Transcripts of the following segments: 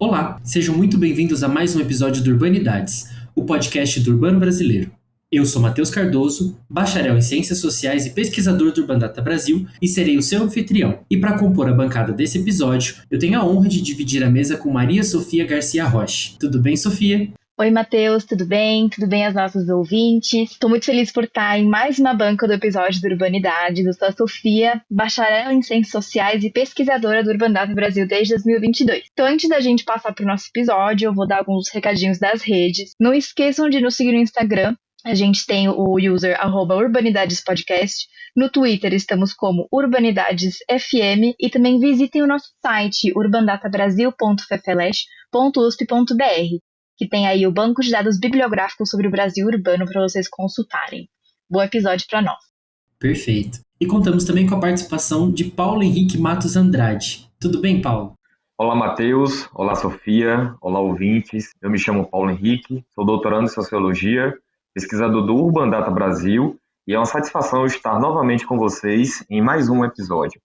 Olá, sejam muito bem-vindos a mais um episódio do Urbanidades, o podcast do Urbano Brasileiro. Eu sou Matheus Cardoso, bacharel em Ciências Sociais e pesquisador do Urbandata Brasil, e serei o seu anfitrião. E para compor a bancada desse episódio, eu tenho a honra de dividir a mesa com Maria Sofia Garcia Rocha. Tudo bem, Sofia? Oi, Matheus, tudo bem? Tudo bem aos nossos ouvintes? Estou muito feliz por estar em mais uma banca do episódio do Urbanidades. Eu sou a Sofia, bacharel em Ciências Sociais e pesquisadora do Urbandata Brasil desde 2022. Então, antes da gente passar para o nosso episódio, eu vou dar alguns recadinhos das redes. Não esqueçam de nos seguir no Instagram. A gente tem o user @urbanidadespodcast. No Twitter estamos como UrbanidadesFM e também visitem o nosso site urbandatabrasil.fflash.usp.br. que tem aí o banco de dados bibliográficos sobre o Brasil urbano para vocês consultarem. Bom episódio para nós. Perfeito. E contamos também com a participação de Paulo Henrique Matos Andrade. Tudo bem, Paulo? Olá, Matheus. Olá, Sofia. Olá, ouvintes. Eu me chamo Paulo Henrique, sou doutorando em Sociologia, pesquisador do Urbandata Brasil, e é uma satisfação estar novamente com vocês em mais um episódio.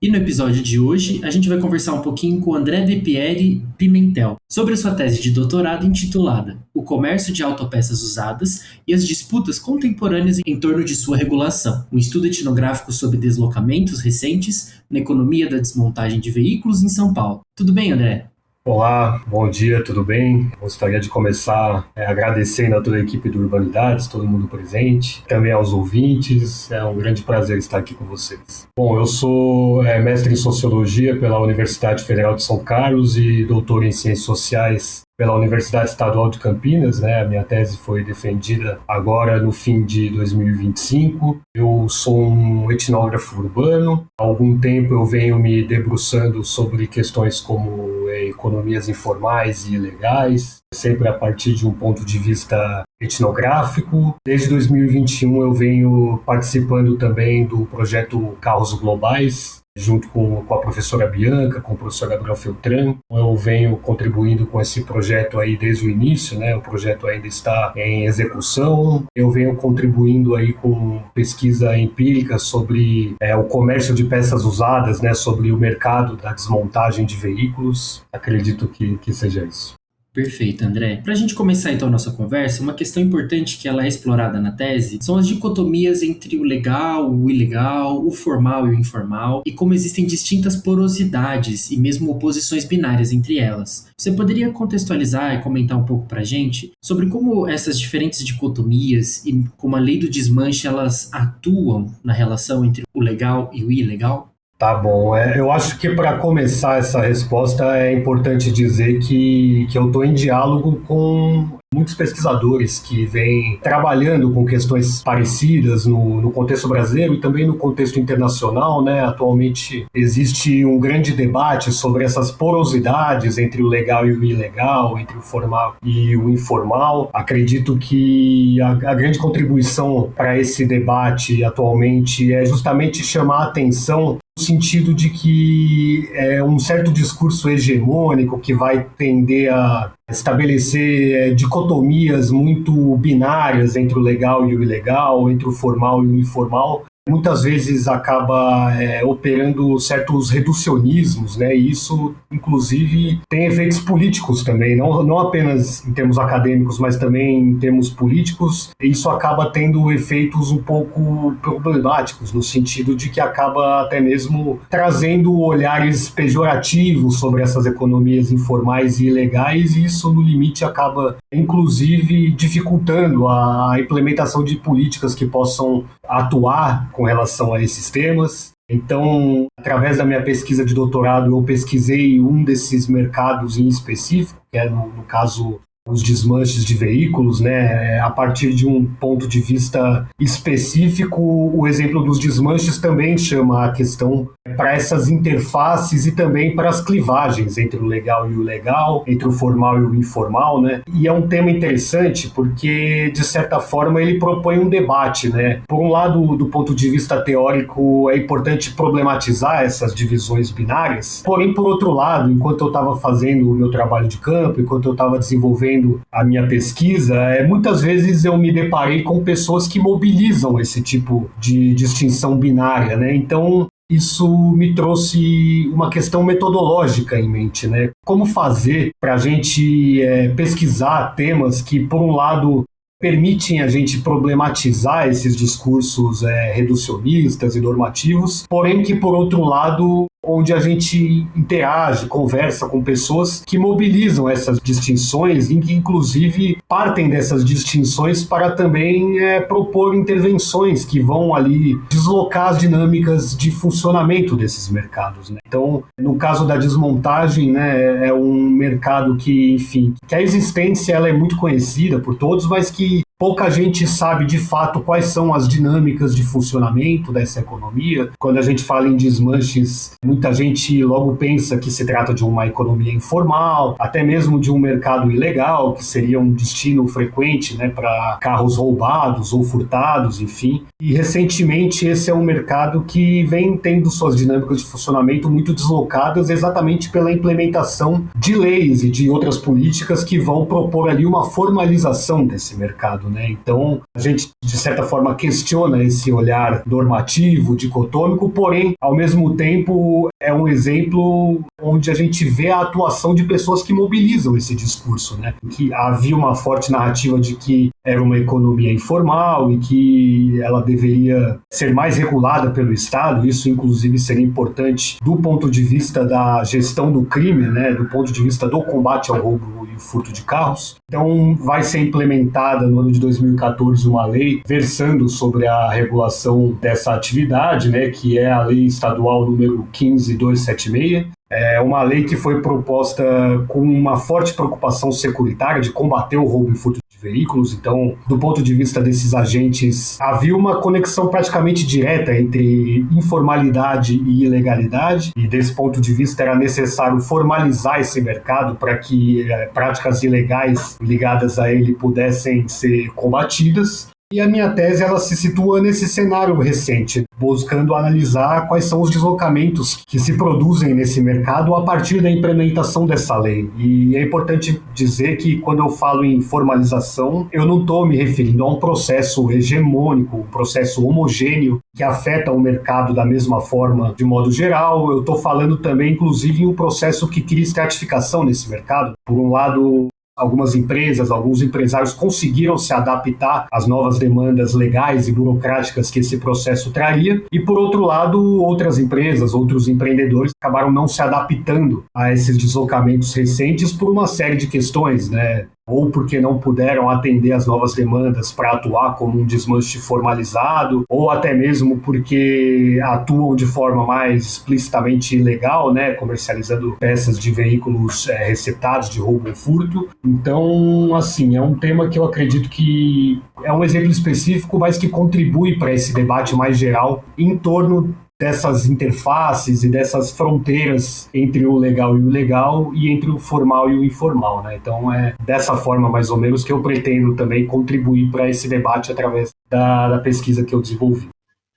E no episódio de hoje, a gente vai conversar um pouquinho com André De Pieri Pimentel sobre a sua tese de doutorado intitulada O Comércio de Autopeças Usadas e as Disputas Contemporâneas em torno de sua regulação, um estudo etnográfico sobre deslocamentos recentes na economia da desmontagem de veículos em São Paulo. Tudo bem, André? Olá, bom dia, tudo bem? Gostaria de começar agradecendo a toda a equipe do Urbanidades, todo mundo presente, também aos ouvintes, é um grande prazer estar aqui com vocês. Bom, eu sou mestre em Sociologia pela Universidade Federal de São Carlos e doutor em Ciências Sociais pela Universidade Estadual de Campinas, né? A minha tese foi defendida agora no fim de 2025. Eu sou um etnógrafo urbano. Há algum tempo eu venho me debruçando sobre questões como economias informais e ilegais, sempre a partir de um ponto de vista etnográfico. Desde 2021 eu venho participando também do projeto Carros Globais, junto com a professora Bianca, com o professor Gabriel Feltran. Eu venho contribuindo com esse projeto aí desde o início, né? O projeto ainda está em execução. Eu venho contribuindo aí com pesquisa empírica sobre o comércio de peças usadas, né? Sobre o mercado da desmontagem de veículos. Acredito que seja isso. Perfeito, André. Para a gente começar então a nossa conversa, uma questão importante que ela é explorada na tese são as dicotomias entre o legal, o ilegal, o formal e o informal, e como existem distintas porosidades e mesmo oposições binárias entre elas. Você poderia contextualizar e comentar um pouco para a gente sobre como essas diferentes dicotomias e como a lei do desmanche elas atuam na relação entre o legal e o ilegal? Tá bom, eu acho que para começar essa resposta é importante dizer que eu estou em diálogo com muitos pesquisadores que vêm trabalhando com questões parecidas no contexto brasileiro e também no contexto internacional, né? Atualmente existe um grande debate sobre essas porosidades entre o legal e o ilegal, entre o formal e o informal. Acredito que a grande contribuição para esse debate atualmente é justamente chamar a atenção no sentido de que é um certo discurso hegemônico que vai tender a estabelecer dicotomias muito binárias entre o legal e o ilegal, entre o formal e o informal, muitas vezes acaba operando certos reducionismos, né? E isso, inclusive, tem efeitos políticos também, não apenas em termos acadêmicos, mas também em termos políticos. E isso acaba tendo efeitos um pouco problemáticos, no sentido de que acaba até mesmo trazendo olhares pejorativos sobre essas economias informais e ilegais, e isso, no limite, acaba, inclusive, dificultando a implementação de políticas que possam atuar com relação a esses temas. Então, através da minha pesquisa de doutorado, eu pesquisei um desses mercados em específico, que é, no caso, os desmanches de veículos, né? A partir de um ponto de vista específico, o exemplo dos desmanches também chama a questão para essas interfaces e também para as clivagens entre o legal e o ilegal, entre o formal e o informal, né? E é um tema interessante porque, de certa forma, ele propõe um debate, né? Por um lado, do ponto de vista teórico, é importante problematizar essas divisões binárias, porém, por outro lado, enquanto eu estava fazendo o meu trabalho de campo, enquanto eu estava desenvolvendo a minha pesquisa, muitas vezes eu me deparei com pessoas que mobilizam esse tipo de distinção binária, né? Então, isso me trouxe uma questão metodológica em mente, né? Como fazer para a gente pesquisar temas que, por um lado, permitem a gente problematizar esses discursos reducionistas e normativos, porém que, por outro lado, onde a gente interage, conversa com pessoas que mobilizam essas distinções e que, inclusive, partem dessas distinções para também propor intervenções que vão ali deslocar as dinâmicas de funcionamento desses mercados, né? Então, no caso da desmontagem, né, é um mercado que, enfim, que a existência ela é muito conhecida por todos, mas que pouca gente sabe de fato quais são as dinâmicas de funcionamento dessa economia. Quando a gente fala em desmanches, muita gente logo pensa que se trata de uma economia informal, até mesmo de um mercado ilegal, que seria um destino frequente, né, para carros roubados ou furtados, enfim. E recentemente esse é um mercado que vem tendo suas dinâmicas de funcionamento muito deslocadas exatamente pela implementação de leis e de outras políticas que vão propor ali uma formalização desse mercado, né? Então, a gente, de certa forma, questiona esse olhar normativo, dicotômico, porém, ao mesmo tempo, é um exemplo onde a gente vê a atuação de pessoas que mobilizam esse discurso, né? Que havia uma forte narrativa de que era uma economia informal e que ela deveria ser mais regulada pelo Estado. Isso, inclusive, seria importante do ponto de vista da gestão do crime, né? Do ponto de vista do combate ao roubo e furto de carros. Então, vai ser implementada no ano de 2014 uma lei versando sobre a regulação dessa atividade, né, que é a Lei Estadual número 15276. É uma lei que foi proposta com uma forte preocupação securitária de combater o roubo e furto de veículos. Então, do ponto de vista desses agentes, havia uma conexão praticamente direta entre informalidade e ilegalidade, e desse ponto de vista era necessário formalizar esse mercado para que práticas ilegais ligadas a ele pudessem ser combatidas. E a minha tese ela se situa nesse cenário recente, buscando analisar quais são os deslocamentos que se produzem nesse mercado a partir da implementação dessa lei. E é importante dizer que quando eu falo em formalização, eu não estou me referindo a um processo hegemônico, um processo homogêneo que afeta o mercado da mesma forma de modo geral. Eu estou falando também, inclusive, em um processo que cria estratificação nesse mercado. Por um lado, algumas empresas, alguns empresários conseguiram se adaptar às novas demandas legais e burocráticas que esse processo traria, e por outro lado, outras empresas, outros empreendedores acabaram não se adaptando a esses deslocamentos recentes por uma série de questões, né? Ou porque não puderam atender às novas demandas para atuar como um desmanche formalizado, ou até mesmo porque atuam de forma mais explicitamente ilegal, né, comercializando peças de veículos receptados de roubo ou furto. Então, assim, é um tema que eu acredito que é um exemplo específico, mas que contribui para esse debate mais geral em torno dessas interfaces e dessas fronteiras entre o legal e o ilegal e entre o formal e o informal, né? Então é dessa forma mais ou menos que eu pretendo também contribuir para esse debate através da pesquisa que eu desenvolvi.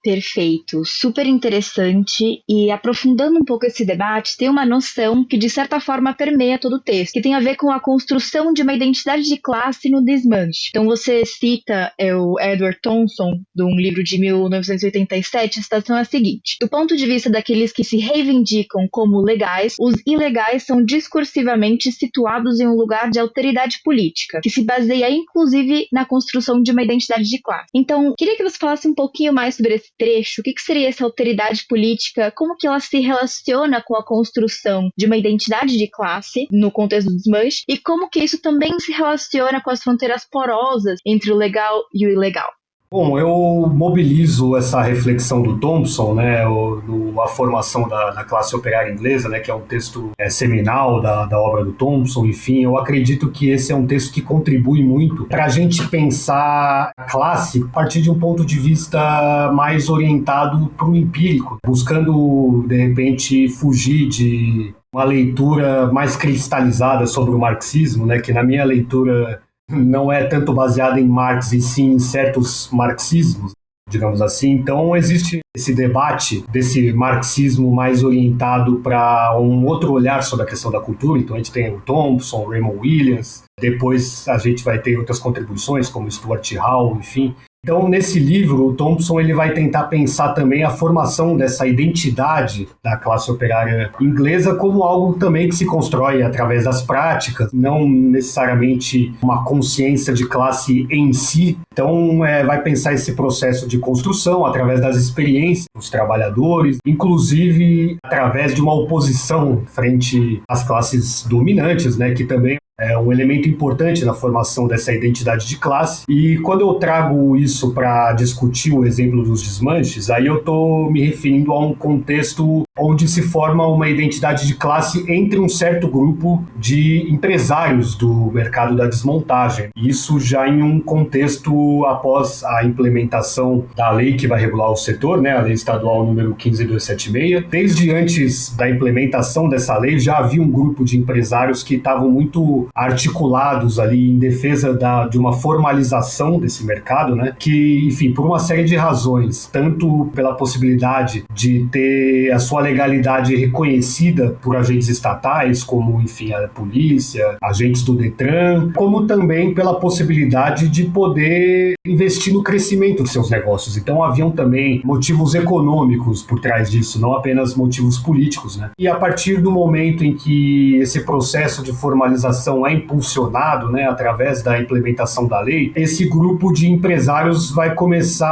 Perfeito, super interessante, e aprofundando um pouco esse debate, tem uma noção que de certa forma permeia todo o texto, que tem a ver com a construção de uma identidade de classe no desmanche. Então você cita o Edward Thompson, de um livro de 1987, a citação é a seguinte: do ponto de vista daqueles que se reivindicam como legais, os ilegais são discursivamente situados em um lugar de alteridade política, que se baseia inclusive na construção de uma identidade de classe. Então, queria que você falasse um pouquinho mais sobre esse trecho, o que seria essa alteridade política, como que ela se relaciona com a construção de uma identidade de classe no contexto do desmanche, e como que isso também se relaciona com as fronteiras porosas entre o legal e o ilegal. Bom, eu mobilizo essa reflexão do Thompson, né, a formação da classe operária inglesa, né, que é um texto seminal da obra do Thompson. Enfim, eu acredito que esse é um texto que contribui muito para a gente pensar a classe a partir de um ponto de vista mais orientado para o empírico, buscando, de repente, fugir de uma leitura mais cristalizada sobre o marxismo, né, que na minha leitura não é tanto baseado em Marx e sim em certos marxismos, digamos assim. Então existe esse debate desse marxismo mais orientado para um outro olhar sobre a questão da cultura. Então a gente tem o Thompson, o Raymond Williams, depois a gente vai ter outras contribuições como Stuart Hall, enfim. Então, nesse livro, o Thompson ele vai tentar pensar também a formação dessa identidade da classe operária inglesa como algo também que se constrói através das práticas, não necessariamente uma consciência de classe em si. Então, vai pensar esse processo de construção através das experiências dos trabalhadores, inclusive através de uma oposição frente às classes dominantes, né, que também é um elemento importante na formação dessa identidade de classe. E quando eu trago isso para discutir o exemplo dos desmanches, aí eu estou me referindo a um contexto onde se forma uma identidade de classe entre um certo grupo de empresários do mercado da desmontagem. Isso já em um contexto após a implementação da lei que vai regular o setor, né, a lei estadual número 15276. Desde antes da implementação dessa lei, já havia um grupo de empresários que estavam muito articulados ali em defesa de uma formalização desse mercado, né, que, enfim, por uma série de razões, tanto pela possibilidade de ter a sua legalidade reconhecida por agentes estatais, como, enfim, a polícia, agentes do Detran, como também pela possibilidade de poder investir no crescimento de seus negócios. Então, haviam também motivos econômicos por trás disso, não apenas motivos políticos, né? E a partir do momento em que esse processo de formalização é impulsionado, né, através da implementação da lei, esse grupo de empresários vai começar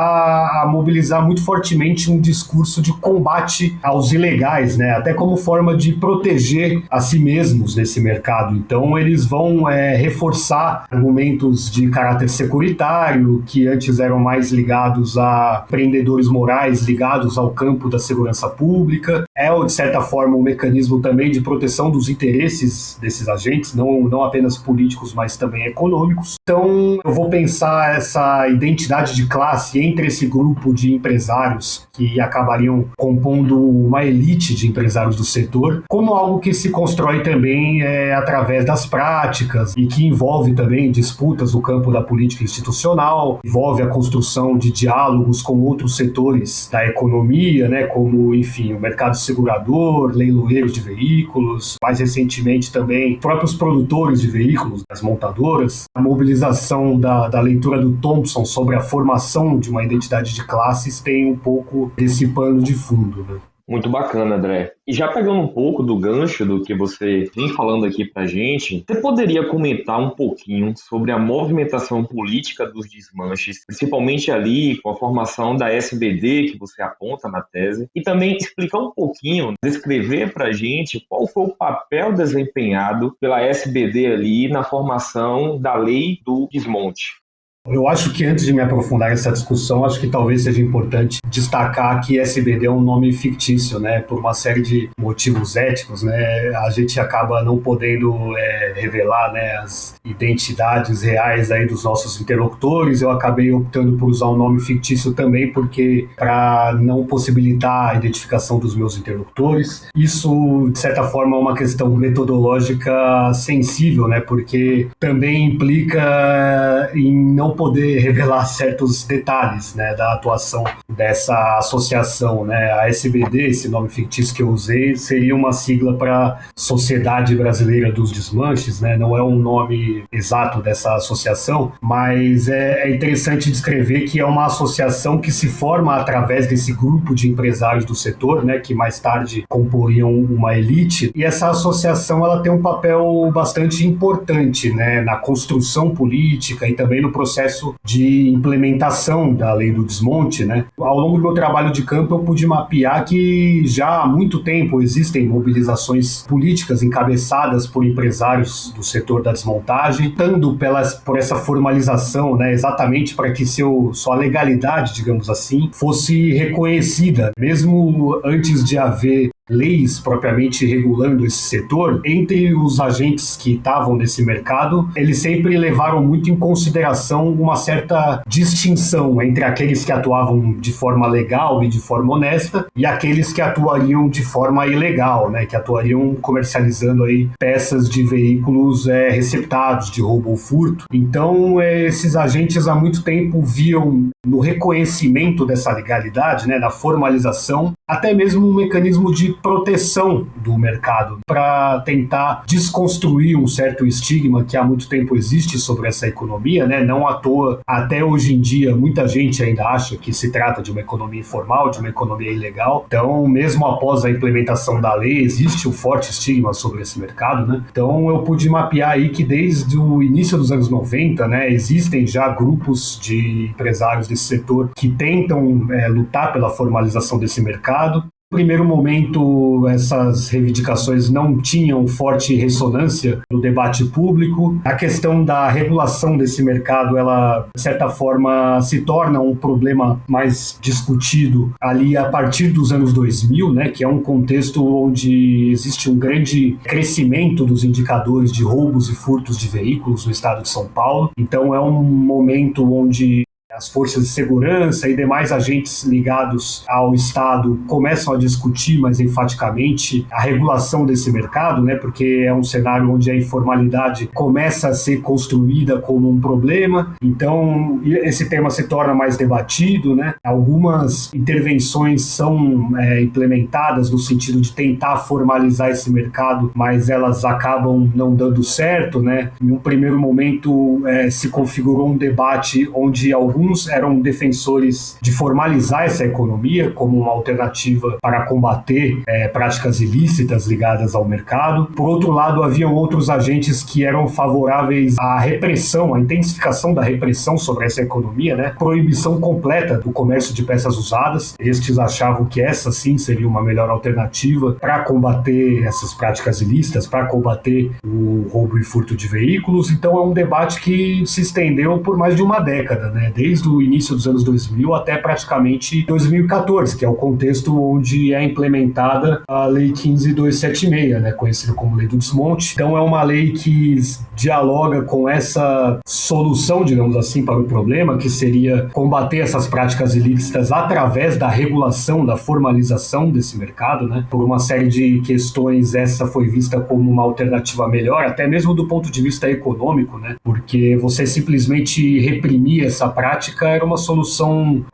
a mobilizar muito fortemente um discurso de combate aos ilegais, né, até como forma de proteger a si mesmos nesse mercado. Então, eles vão reforçar argumentos de caráter securitário, que antes eram mais ligados a empreendedores morais, ligados ao campo da segurança pública. É, de certa forma, um mecanismo também de proteção dos interesses desses agentes, não apenas políticos, mas também econômicos. Então, eu vou pensar essa identidade de classe entre esse grupo de empresários que acabariam compondo uma elite de empresários do setor, como algo que se constrói também através das práticas e que envolve também disputas no campo da política institucional, envolve a construção de diálogos com outros setores da economia, né, como, enfim, o mercado segurador, leiloeiros de veículos, mais recentemente também próprios produtores de veículos, as montadoras. A mobilização da leitura do Thompson sobre a formação de uma identidade de classes tem um pouco desse pano de fundo, né? Muito bacana, André. E já pegando um pouco do gancho do que você vem falando aqui pra gente, você poderia comentar um pouquinho sobre a movimentação política dos desmanches, principalmente ali com a formação da SBD que você aponta na tese, e também explicar um pouquinho, descrever pra gente qual foi o papel desempenhado pela SBD ali na formação da lei do desmonte. Eu acho que antes de me aprofundar nessa discussão, acho que talvez seja importante destacar que SBD é um nome fictício, né? Por uma série de motivos éticos, né? A gente acaba não podendo revelar, né, as identidades reais aí dos nossos interlocutores. Eu acabei optando por usar um nome fictício também, porque para não possibilitar a identificação dos meus interlocutores. Isso, de certa forma, é uma questão metodológica sensível, né? Porque também implica em não poder revelar certos detalhes, né, da atuação dessa associação, né? A SBD, esse nome fictício que eu usei, seria uma sigla para Sociedade Brasileira dos Desmanches, né? Não é um nome exato dessa associação, mas é interessante descrever que é uma associação que se forma através desse grupo de empresários do setor, né, que mais tarde comporiam uma elite, e essa associação ela tem um papel bastante importante, né, na construção política e também no processo de implementação da lei do desmonte, né? Ao longo do meu trabalho de campo, eu pude mapear que já há muito tempo existem mobilizações políticas encabeçadas por empresários do setor da desmontagem, tanto por essa formalização, né, exatamente para que sua legalidade, digamos assim, fosse reconhecida, mesmo antes de haver leis propriamente regulando esse setor. Entre os agentes que estavam nesse mercado, eles sempre levaram muito em consideração uma certa distinção entre aqueles que atuavam de forma legal e de forma honesta e aqueles que atuariam de forma ilegal, né, que atuariam comercializando aí peças de veículos receptados de roubo ou furto. Então, esses agentes há muito tempo viam no reconhecimento dessa legalidade, né, na formalização, até mesmo um mecanismo de proteção do mercado, para tentar desconstruir um certo estigma que há muito tempo existe sobre essa economia, né? Não à toa, até hoje em dia, muita gente ainda acha que se trata de uma economia informal, de uma economia ilegal. Então, mesmo após a implementação da lei, existe um forte estigma sobre esse mercado, né? Então, eu pude mapear aí que desde o início dos anos 90, né, existem já grupos de empresários desse setor que tentam lutar pela formalização desse mercado. No primeiro momento, essas reivindicações não tinham forte ressonância no debate público. A questão da regulação desse mercado, ela, de certa forma, se torna um problema mais discutido ali a partir dos anos 2000, né, que é um contexto onde existe um grande crescimento dos indicadores de roubos e furtos de veículos no estado de São Paulo. Então, é um momento onde as forças de segurança e demais agentes ligados ao Estado começam a discutir mais enfaticamente a regulação desse mercado, né? Porque é um cenário onde a informalidade começa a ser construída como um problema. Então, esse tema se torna mais debatido, né? Algumas intervenções são implementadas no sentido de tentar formalizar esse mercado, mas elas acabam não dando certo, né? Em um primeiro momento, se configurou um debate onde alguns eram defensores de formalizar essa economia como uma alternativa para combater práticas ilícitas ligadas ao mercado. Por outro lado, haviam outros agentes que eram favoráveis à repressão, à intensificação da repressão sobre essa economia, né? Proibição completa do comércio de peças usadas. Estes achavam que essa sim seria uma melhor alternativa para combater essas práticas ilícitas, para combater o roubo e furto de veículos. Então é um debate que se estendeu por mais de uma década, né? Desde o início dos anos 2000 até praticamente 2014, que é o contexto onde é implementada a Lei 15.276, né, conhecida como Lei do Desmonte. Então é uma lei que dialoga com essa solução, digamos assim, para o problema, que seria combater essas práticas ilícitas através da regulação, da formalização desse mercado, né? Por uma série de questões, essa foi vista como uma alternativa melhor, até mesmo do ponto de vista econômico, né? Porque você simplesmente reprimir essa prática era uma solução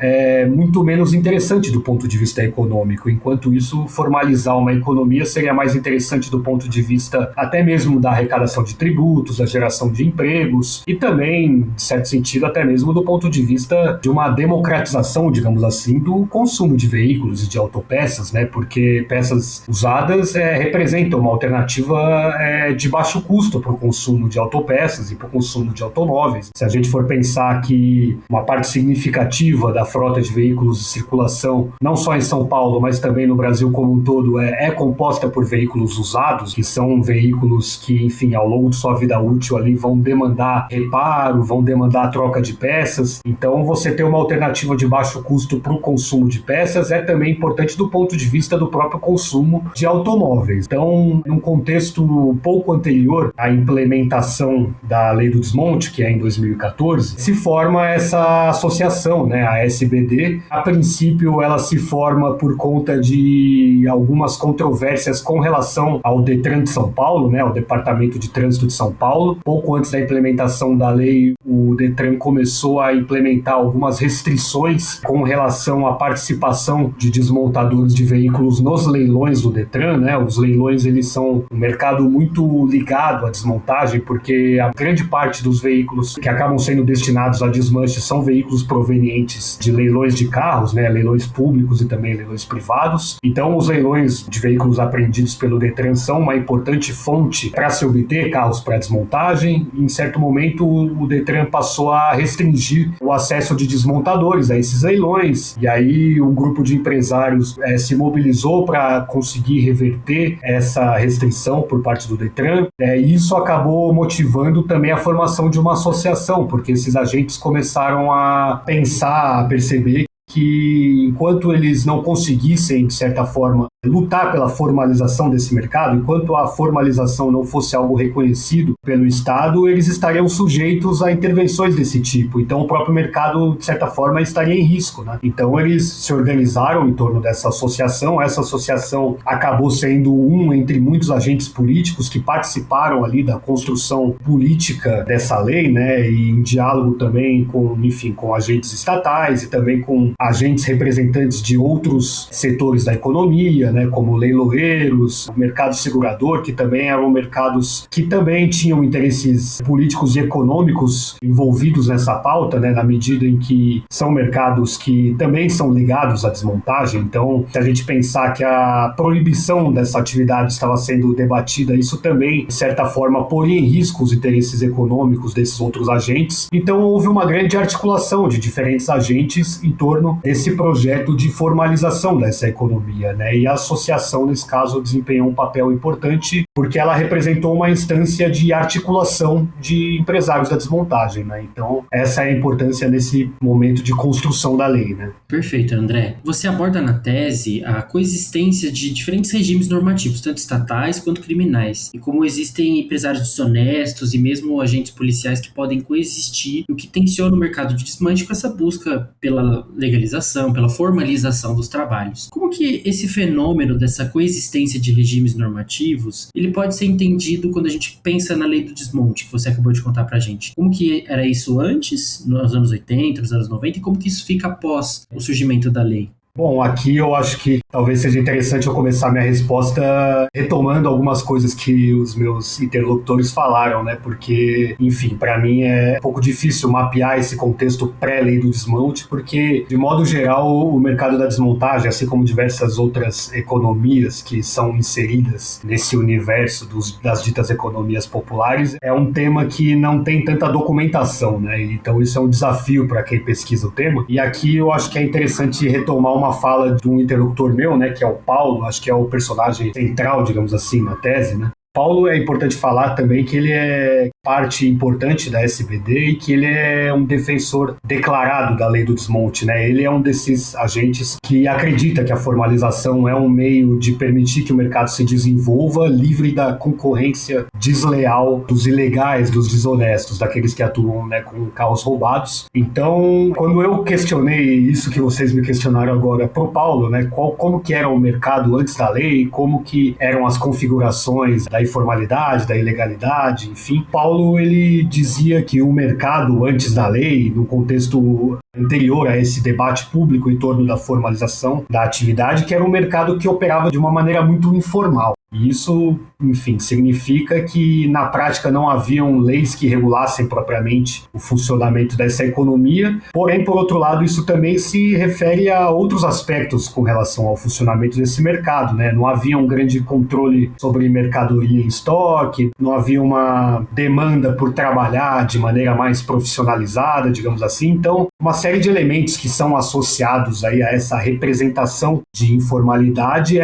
muito menos interessante do ponto de vista econômico. Enquanto isso, formalizar uma economia seria mais interessante do ponto de vista até mesmo da arrecadação de tributos, da geração de empregos e também, de certo sentido, até mesmo do ponto de vista de uma democratização, digamos assim, do consumo de veículos e de autopeças, né? Porque peças usadas representam uma alternativa de baixo custo para o consumo de autopeças e para o consumo de automóveis. Se a gente for pensar que uma parte significativa da frota de veículos de circulação, não só em São Paulo, mas também no Brasil como um todo, é composta por veículos usados, que são veículos que, enfim, ao longo de sua vida útil ali vão demandar reparo, vão demandar troca de peças. Então, você ter uma alternativa de baixo custo para o consumo de peças é também importante do ponto de vista do próprio consumo de automóveis. Então, num contexto um pouco anterior à implementação da Lei do Desmonte, que é em 2014, se forma essa associação, né, a SBD. A princípio, ela se forma por conta de algumas controvérsias com relação ao Detran de São Paulo, né, ao Departamento de Trânsito de São Paulo. Pouco antes da implementação da lei, o Detran começou a implementar algumas restrições com relação à participação de desmontadores de veículos nos leilões do Detran, né? Os leilões, eles são um mercado muito ligado à desmontagem, porque a grande parte dos veículos que acabam sendo destinados a desmanche são veículos provenientes de leilões de carros, né, leilões públicos e também leilões privados. Então, os leilões de veículos apreendidos pelo Detran são uma importante fonte para se obter carros para desmontagem. Em certo momento, o Detran passou a restringir o acesso de desmontadores a esses leilões, e aí um grupo de empresários se mobilizou para conseguir reverter essa restrição por parte do Detran, e isso acabou motivando também a formação de uma associação, porque esses agentes começaram a pensar, a perceber que enquanto eles não conseguissem, de certa forma, lutar pela formalização desse mercado, enquanto a formalização não fosse algo reconhecido pelo Estado, eles estariam sujeitos a intervenções desse tipo. Então, o próprio mercado, de certa forma, estaria em risco, né? Então, eles se organizaram em torno dessa associação. Essa associação acabou sendo um entre muitos agentes políticos que participaram ali da construção política dessa lei, né? E em diálogo também com agentes estatais e também com agentes representantes de outros setores da economia, economia, né, como leiloeiros, o mercado segurador, que também eram mercados que também tinham interesses políticos e econômicos envolvidos nessa pauta, né, na medida em que são mercados que também são ligados à desmontagem. Então, se a gente pensar que a proibição dessa atividade estava sendo debatida, isso também, de certa forma, poria em risco os interesses econômicos desses outros agentes. Então, houve uma grande articulação de diferentes agentes em torno desse projeto de formalização dessa economia, né? E a associação, nesse caso, desempenhou um papel importante porque ela representou uma instância de articulação de empresários da desmontagem, né? Então, essa é a importância nesse momento de construção da lei, né? Perfeito, André. Você aborda na tese a coexistência de diferentes regimes normativos, tanto estatais quanto criminais, e como existem empresários desonestos e mesmo agentes policiais que podem coexistir, o que tensiona o mercado de desmante com essa busca pela legalização, pela formalização dos trabalhos. Como que esse fenômeno dessa coexistência de regimes normativos, ele pode ser entendido quando a gente pensa na lei do desmonte, que você acabou de contar pra gente? Como que era isso antes, nos anos 80, nos anos 90, e como que isso fica após o surgimento da lei? Bom, aqui eu acho que talvez seja interessante eu começar minha resposta retomando algumas coisas que os meus interlocutores falaram, né? Porque, enfim, para mim é um pouco difícil mapear esse contexto pré-lei do desmonte, porque, de modo geral, o mercado da desmontagem, assim como diversas outras economias que são inseridas nesse universo das ditas economias populares, é um tema que não tem tanta documentação, né? Então isso é um desafio para quem pesquisa o tema. E aqui eu acho que é interessante retomar uma fala de um interlocutor meu, né, que é o Paulo, acho que é o personagem central, digamos assim, na tese, né? Paulo, é importante falar também que ele é parte importante da SBD e que ele é um defensor declarado da lei do desmonte, né? Ele é um desses agentes que acredita que a formalização é um meio de permitir que o mercado se desenvolva livre da concorrência desleal dos ilegais, dos desonestos, daqueles que atuam, né, com carros roubados. Então, quando eu questionei isso que vocês me questionaram agora pro Paulo, né, como que era o mercado antes da lei, como que eram as configurações da informalidade, da ilegalidade, enfim. Paulo, ele dizia que o mercado antes da lei, no contexto anterior a esse debate público em torno da formalização da atividade, que era um mercado que operava de uma maneira muito informal. E isso, enfim, significa que na prática não haviam leis que regulassem propriamente o funcionamento dessa economia, porém, por outro lado, isso também se refere a outros aspectos com relação ao funcionamento desse mercado, né? Não havia um grande controle sobre mercadoria em estoque, não havia uma demanda por trabalhar de maneira mais profissionalizada, digamos assim. Então, uma série de elementos que são associados aí a essa representação de informalidade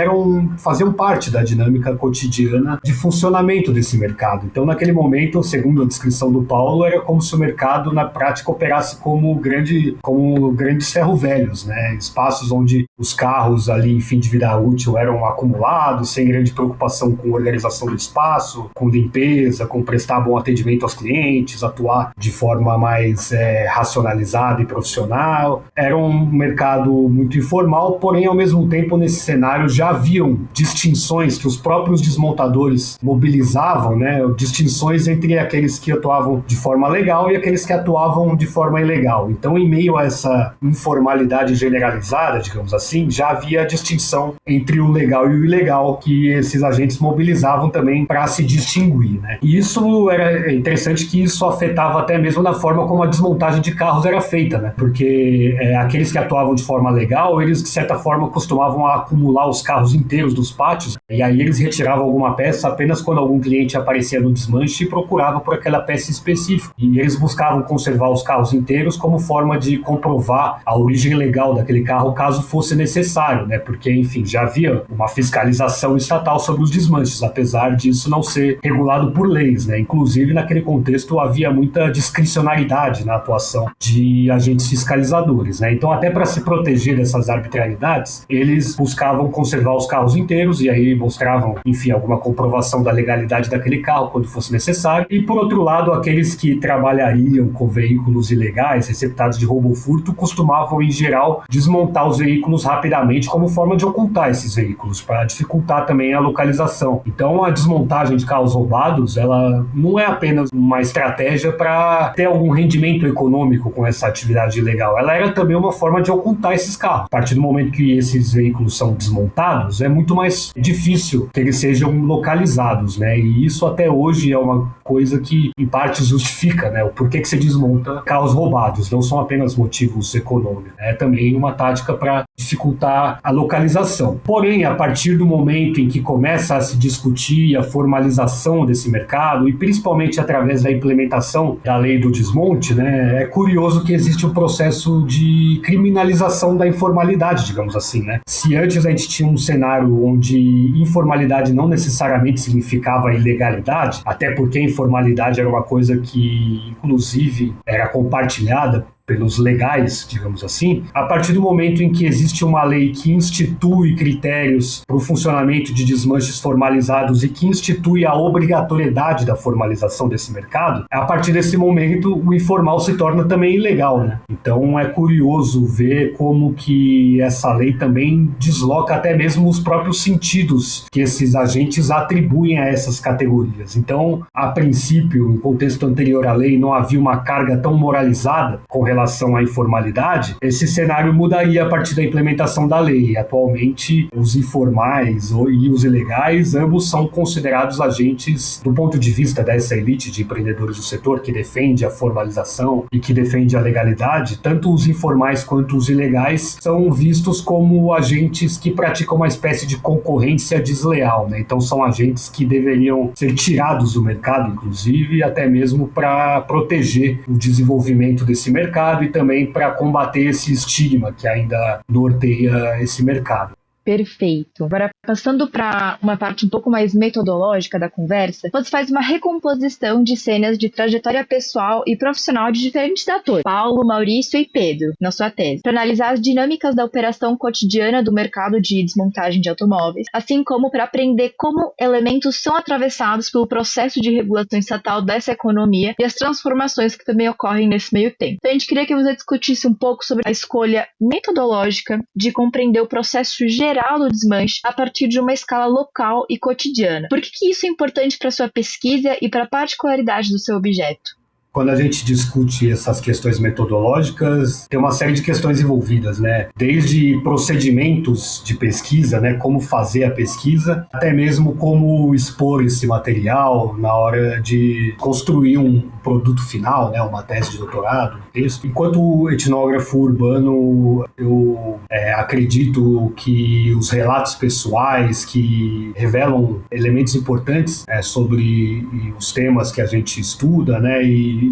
faziam parte da dinâmica cotidiana de funcionamento desse mercado. Então, naquele momento, segundo a descrição do Paulo, era como se o mercado, na prática, operasse como grandes ferro-velhos, né? Espaços onde os carros ali em fim de vida útil eram acumulados, sem grande preocupação com organização do espaço, com limpeza, com prestar bom atendimento aos clientes, atuar de forma mais racionalizada e profissional. Era um mercado muito informal, porém, ao mesmo tempo, nesse cenário, já haviam distinções que os próprios desmontadores mobilizavam, né, distinções entre aqueles que atuavam de forma legal e aqueles que atuavam de forma ilegal. Então, em meio a essa informalidade generalizada, digamos assim, já havia distinção entre o legal e o ilegal que esses agentes mobilizavam também para se distinguir, né? E isso era interessante que isso afetava até mesmo na forma como a desmontagem de carros era feita, né? Porque aqueles que atuavam de forma legal, eles de certa forma costumavam acumular os carros inteiros dos pátios e aí eles retiravam alguma peça apenas quando algum cliente aparecia no desmanche e procurava por aquela peça específica. E eles buscavam conservar os carros inteiros como forma de comprovar a origem legal daquele carro caso fosse necessário, né? Porque, enfim, já havia uma fiscalização estatal sobre os desmanches, apesar disso não ser regulado por leis, né? Inclusive, naquele contexto, havia muita discricionariedade na atuação de agentes fiscalizadores, né? Então, até para se proteger dessas arbitrariedades, eles buscavam conservar os carros inteiros e aí mostravam, enfim, alguma comprovação da legalidade daquele carro quando fosse necessário. E, por outro lado, aqueles que trabalhariam com veículos ilegais, receptados de roubo ou furto, costumavam, em geral, desmontar os veículos rapidamente como forma de ocultar esses veículos, para dificultar também a localização. Então, a desmontagem de carros roubados, ela não é apenas uma estratégia para ter algum rendimento econômico com essa atividade atividade ilegal, ela era também uma forma de ocultar esses carros. A partir do momento que esses veículos são desmontados, é muito mais difícil que eles sejam localizados, né? E isso até hoje é uma coisa que, em parte, justifica, né, o porquê que se desmonta carros roubados. Não são apenas motivos econômicos, é também uma tática para dificultar a localização. Porém, a partir do momento em que começa a se discutir a formalização desse mercado, e principalmente através da implementação da lei do desmonte, né, é curioso que existe um processo de criminalização da informalidade, digamos assim, né? Se antes a gente tinha um cenário onde informalidade não necessariamente significava ilegalidade, até porque a informalidade era uma coisa que, inclusive, era compartilhada pelos legais, digamos assim, a partir do momento em que existe uma lei que institui critérios para o funcionamento de desmanches formalizados e que institui a obrigatoriedade da formalização desse mercado, a partir desse momento o informal se torna também ilegal, né? Então é curioso ver como que essa lei também desloca até mesmo os próprios sentidos que esses agentes atribuem a essas categorias. Então, a princípio, em contexto anterior à lei, não havia uma carga tão moralizada com relação à informalidade, esse cenário mudaria a partir da implementação da lei. Atualmente, os informais e os ilegais, ambos são considerados agentes do ponto de vista dessa elite de empreendedores do setor que defende a formalização e que defende a legalidade. Tanto os informais quanto os ilegais são vistos como agentes que praticam uma espécie de concorrência desleal, né? Então são agentes que deveriam ser tirados do mercado, inclusive, até mesmo para proteger o desenvolvimento desse mercado e também para combater esse estigma que ainda norteia esse mercado. Perfeito. Agora, passando para uma parte um pouco mais metodológica da conversa, você faz uma recomposição de cenas de trajetória pessoal e profissional de diferentes atores, Paulo, Maurício e Pedro, na sua tese, para analisar as dinâmicas da operação cotidiana do mercado de desmontagem de automóveis, assim como para aprender como elementos são atravessados pelo processo de regulação estatal dessa economia e as transformações que também ocorrem nesse meio tempo. Então, a gente queria que você discutisse um pouco sobre a escolha metodológica de compreender o processo geral do desmanche a partir de uma escala local e cotidiana. Por que isso é importante para a sua pesquisa e para a particularidade do seu objeto? Quando a gente discute essas questões metodológicas, tem uma série de questões envolvidas, né? Desde procedimentos de pesquisa, né? Como fazer a pesquisa, até mesmo como expor esse material na hora de construir um produto final, né? Uma tese de doutorado, um texto. Enquanto etnógrafo urbano, eu acredito que os relatos pessoais que revelam elementos importantes sobre os temas que a gente estuda, né? E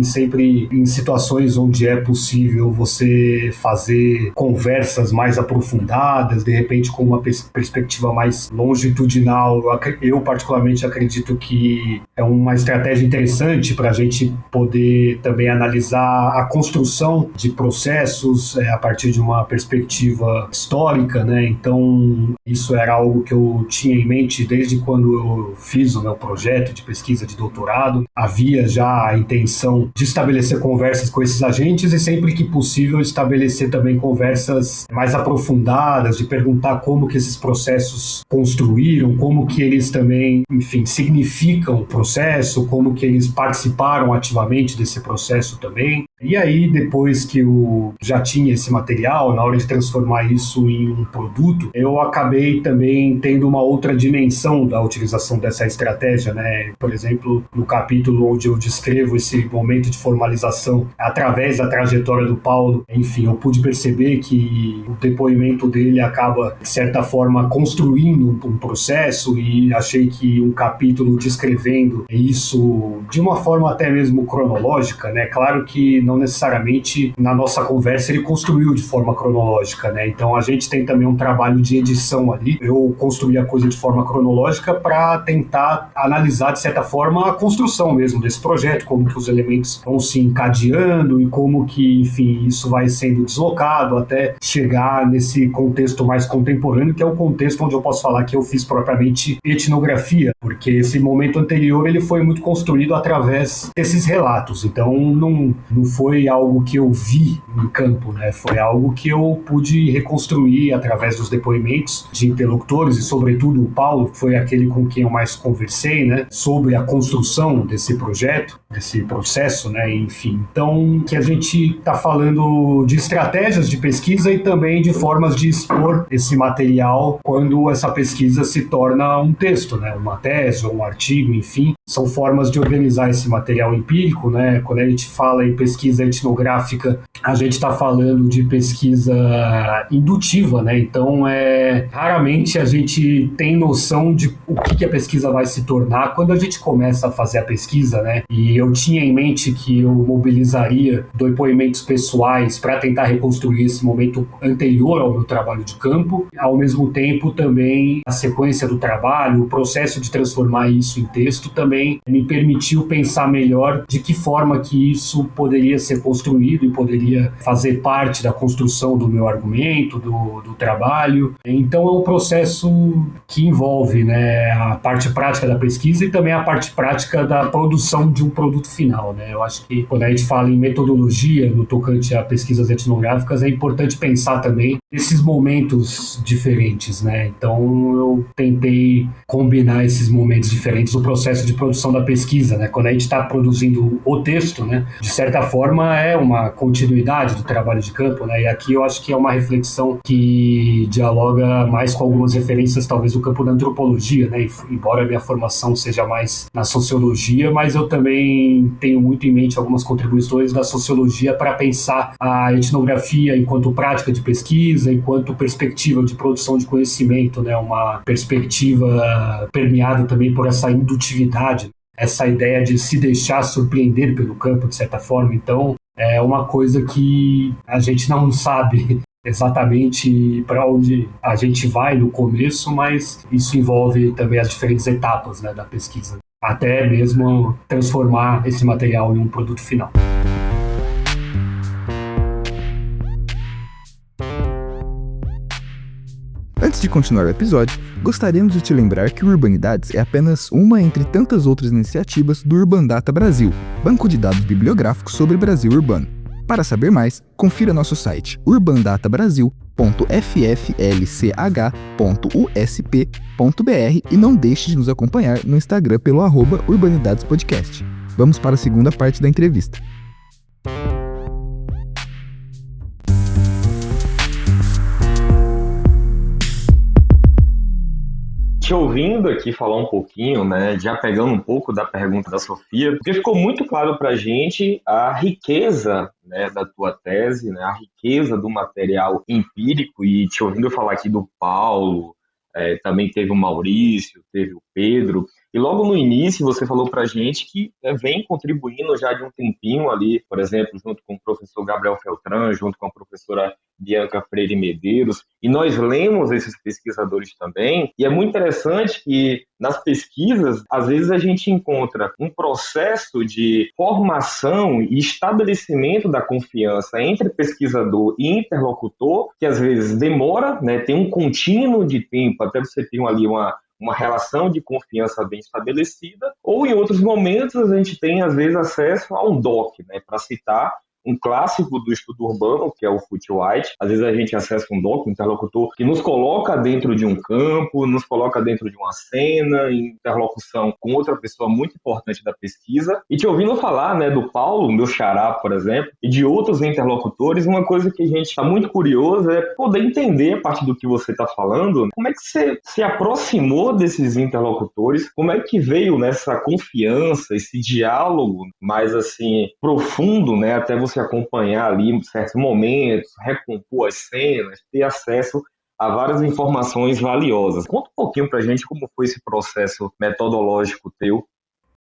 sempre em situações onde é possível você fazer conversas mais aprofundadas, de repente com uma perspectiva mais longitudinal. Eu particularmente acredito que é uma estratégia interessante para a gente poder também analisar a construção de processos a partir de uma perspectiva histórica, né? Então, isso era algo que eu tinha em mente desde quando eu fiz o meu projeto de pesquisa de doutorado. Havia já a intenção de estabelecer conversas com esses agentes e sempre que possível estabelecer também conversas mais aprofundadas, de perguntar como que esses processos construíram, como que eles também, enfim, significam o processo, como que eles participaram ativamente desse processo também. E aí, depois que eu já tinha esse material, na hora de transformar isso em um produto, eu acabei também tendo uma outra dimensão da utilização dessa estratégia, né? Por exemplo, no capítulo onde eu descrevo esse momento de formalização através da trajetória do Paulo, enfim, eu pude perceber que o depoimento dele acaba, de certa forma, construindo um processo e achei que um capítulo descrevendo isso de uma forma até mesmo cronológica, né? Claro que não necessariamente na nossa conversa ele construiu de forma cronológica, né? Então a gente tem também um trabalho de edição ali. Eu construí a coisa de forma cronológica para tentar analisar de certa forma a construção mesmo desse projeto, como que os elementos vão se encadeando e como que, enfim, isso vai sendo deslocado até chegar nesse contexto mais contemporâneo, que é o contexto onde eu posso falar que eu fiz propriamente etnografia, porque esse momento anterior ele foi muito construído através desses relatos. Então não foi foi algo que eu vi em campo, né? Foi algo que eu pude reconstruir através dos depoimentos de interlocutores e, sobretudo, o Paulo, que foi aquele com quem eu mais conversei, né? Sobre a construção desse projeto, desse processo, né? Enfim, então, que a gente está falando de estratégias de pesquisa e também de formas de expor esse material quando essa pesquisa se torna um texto, né? Uma tese ou um artigo, enfim. São formas de organizar esse material empírico, né? Quando a gente fala em pesquisa etnográfica, a gente está falando de pesquisa indutiva, né? Então, raramente a gente tem noção de o que a pesquisa vai se tornar quando a gente começa a fazer a pesquisa, né? E eu tinha em mente que eu mobilizaria depoimentos pessoais para tentar reconstruir esse momento anterior ao meu trabalho de campo. Ao mesmo tempo, também a sequência do trabalho, o processo de transformar isso em texto também me permitiu pensar melhor de que forma que isso poderia ser construído e poderia fazer parte da construção do meu argumento, do trabalho. Então é um processo que envolve, né, a parte prática da pesquisa e também a parte prática da produção de um produto final, né? Eu acho que quando a gente fala em metodologia no tocante a pesquisas etnográficas, é importante pensar também nesses momentos diferentes, né? Então eu tentei combinar esses momentos diferentes no processo de produção da pesquisa, né? Quando a gente está produzindo o texto, né, de certa forma é uma continuidade do trabalho de campo, né? E aqui eu acho que é uma reflexão que dialoga mais com algumas referências talvez do campo da antropologia, né? Embora a minha formação seja mais na sociologia, mas eu também tenho muito em mente algumas contribuições da sociologia para pensar a etnografia enquanto prática de pesquisa, enquanto perspectiva de produção de conhecimento, né? Uma perspectiva permeada também por essa indutividade, essa ideia de se deixar surpreender pelo campo, de certa forma. Então, é uma coisa que a gente não sabe exatamente para onde a gente vai no começo, mas isso envolve também as diferentes etapas, né, da pesquisa, até mesmo transformar esse material em um produto final. Antes de continuar o episódio, gostaríamos de te lembrar que o Urbanidades é apenas uma entre tantas outras iniciativas do Urbandata Brasil, banco de dados bibliográficos sobre Brasil urbano. Para saber mais, confira nosso site urbandatabrasil.fflch.usp.br e não deixe de nos acompanhar no Instagram pelo @urbanidadespodcast. Vamos para a segunda parte da entrevista. Te ouvindo aqui falar um pouquinho, né, já pegando um pouco da pergunta da Sofia, porque ficou muito claro para a gente a riqueza, né, da tua tese, né, a riqueza do material empírico, e te ouvindo falar aqui do Paulo, também teve o Maurício, teve o Pedro, e logo no início você falou para a gente que vem contribuindo já de um tempinho ali, por exemplo, junto com o professor Gabriel Feltran, junto com a professora Bianca Freire Medeiros, e nós lemos esses pesquisadores também, e é muito interessante que nas pesquisas, às vezes a gente encontra um processo de formação e estabelecimento da confiança entre pesquisador e interlocutor, que às vezes demora, né, tem um contínuo de tempo até você ter ali uma relação de confiança bem estabelecida, ou em outros momentos a gente tem, às vezes, acesso a um doc, né, para citar um clássico do estudo urbano, que é o Foote White. Às vezes a gente acessa um doc, um interlocutor, que nos coloca dentro de um campo, nos coloca dentro de uma cena, em interlocução com outra pessoa muito importante da pesquisa. E te ouvindo falar, né, do Paulo, meu xará, por exemplo, e de outros interlocutores, uma coisa que a gente está muito curioso é poder entender, a partir do que você está falando, como é que você se aproximou desses interlocutores, como é que veio nessa confiança, esse diálogo mais, assim, profundo, né, até você acompanhar ali certos momentos, recompor as cenas, ter acesso a várias informações valiosas. Conta um pouquinho pra gente como foi esse processo metodológico teu.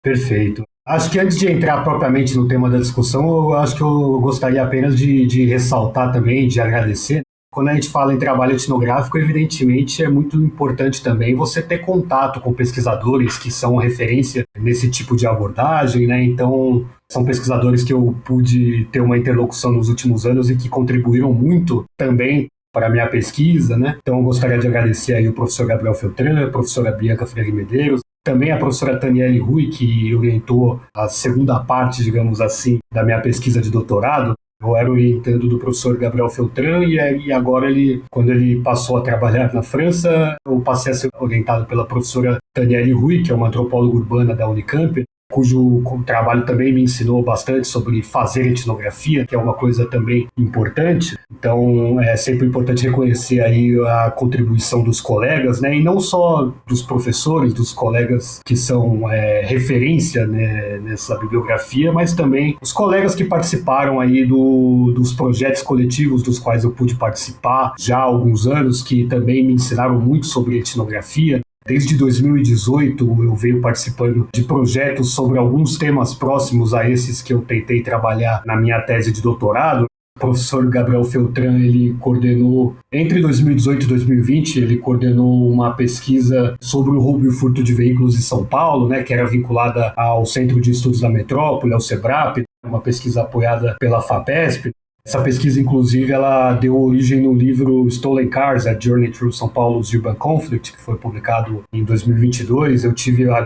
Perfeito. Acho que antes de entrar propriamente no tema da discussão, eu acho que eu gostaria apenas de ressaltar também, de agradecer. Quando a gente fala em trabalho etnográfico, evidentemente é muito importante também você ter contato com pesquisadores que são referência nesse tipo de abordagem, né? Então, são pesquisadores que eu pude ter uma interlocução nos últimos anos e que contribuíram muito também para a minha pesquisa, né? Então, eu gostaria de agradecer aí o professor Gabriel Feltran, a professora Bianca Freire Medeiros, também a professora Taniele Rui, que orientou a segunda parte, digamos assim, da minha pesquisa de doutorado. Eu era orientando do professor Gabriel Feltran e agora, quando ele passou a trabalhar na França, eu passei a ser orientado pela professora Taniele Rui, que é uma antropóloga urbana da Unicamp, cujo trabalho também me ensinou bastante sobre fazer etnografia, que é uma coisa também importante. Então, é sempre importante reconhecer aí a contribuição dos colegas, né? E não só dos professores, dos colegas que são referência, né, nessa bibliografia, mas também os colegas que participaram aí dos projetos coletivos dos quais eu pude participar já há alguns anos, que também me ensinaram muito sobre etnografia. Desde 2018 eu venho participando de projetos sobre alguns temas próximos a esses que eu tentei trabalhar na minha tese de doutorado. O professor Gabriel Feltran, ele coordenou, entre 2018 e 2020, ele coordenou uma pesquisa sobre o roubo e o furto de veículos em São Paulo, né, que era vinculada ao Centro de Estudos da Metrópole, ao SEBRAP, uma pesquisa apoiada pela FAPESP. Essa pesquisa, inclusive, ela deu origem no livro Stolen Cars, A Journey Through São Paulo's Urban Conflict, que foi publicado em 2022. Eu tive o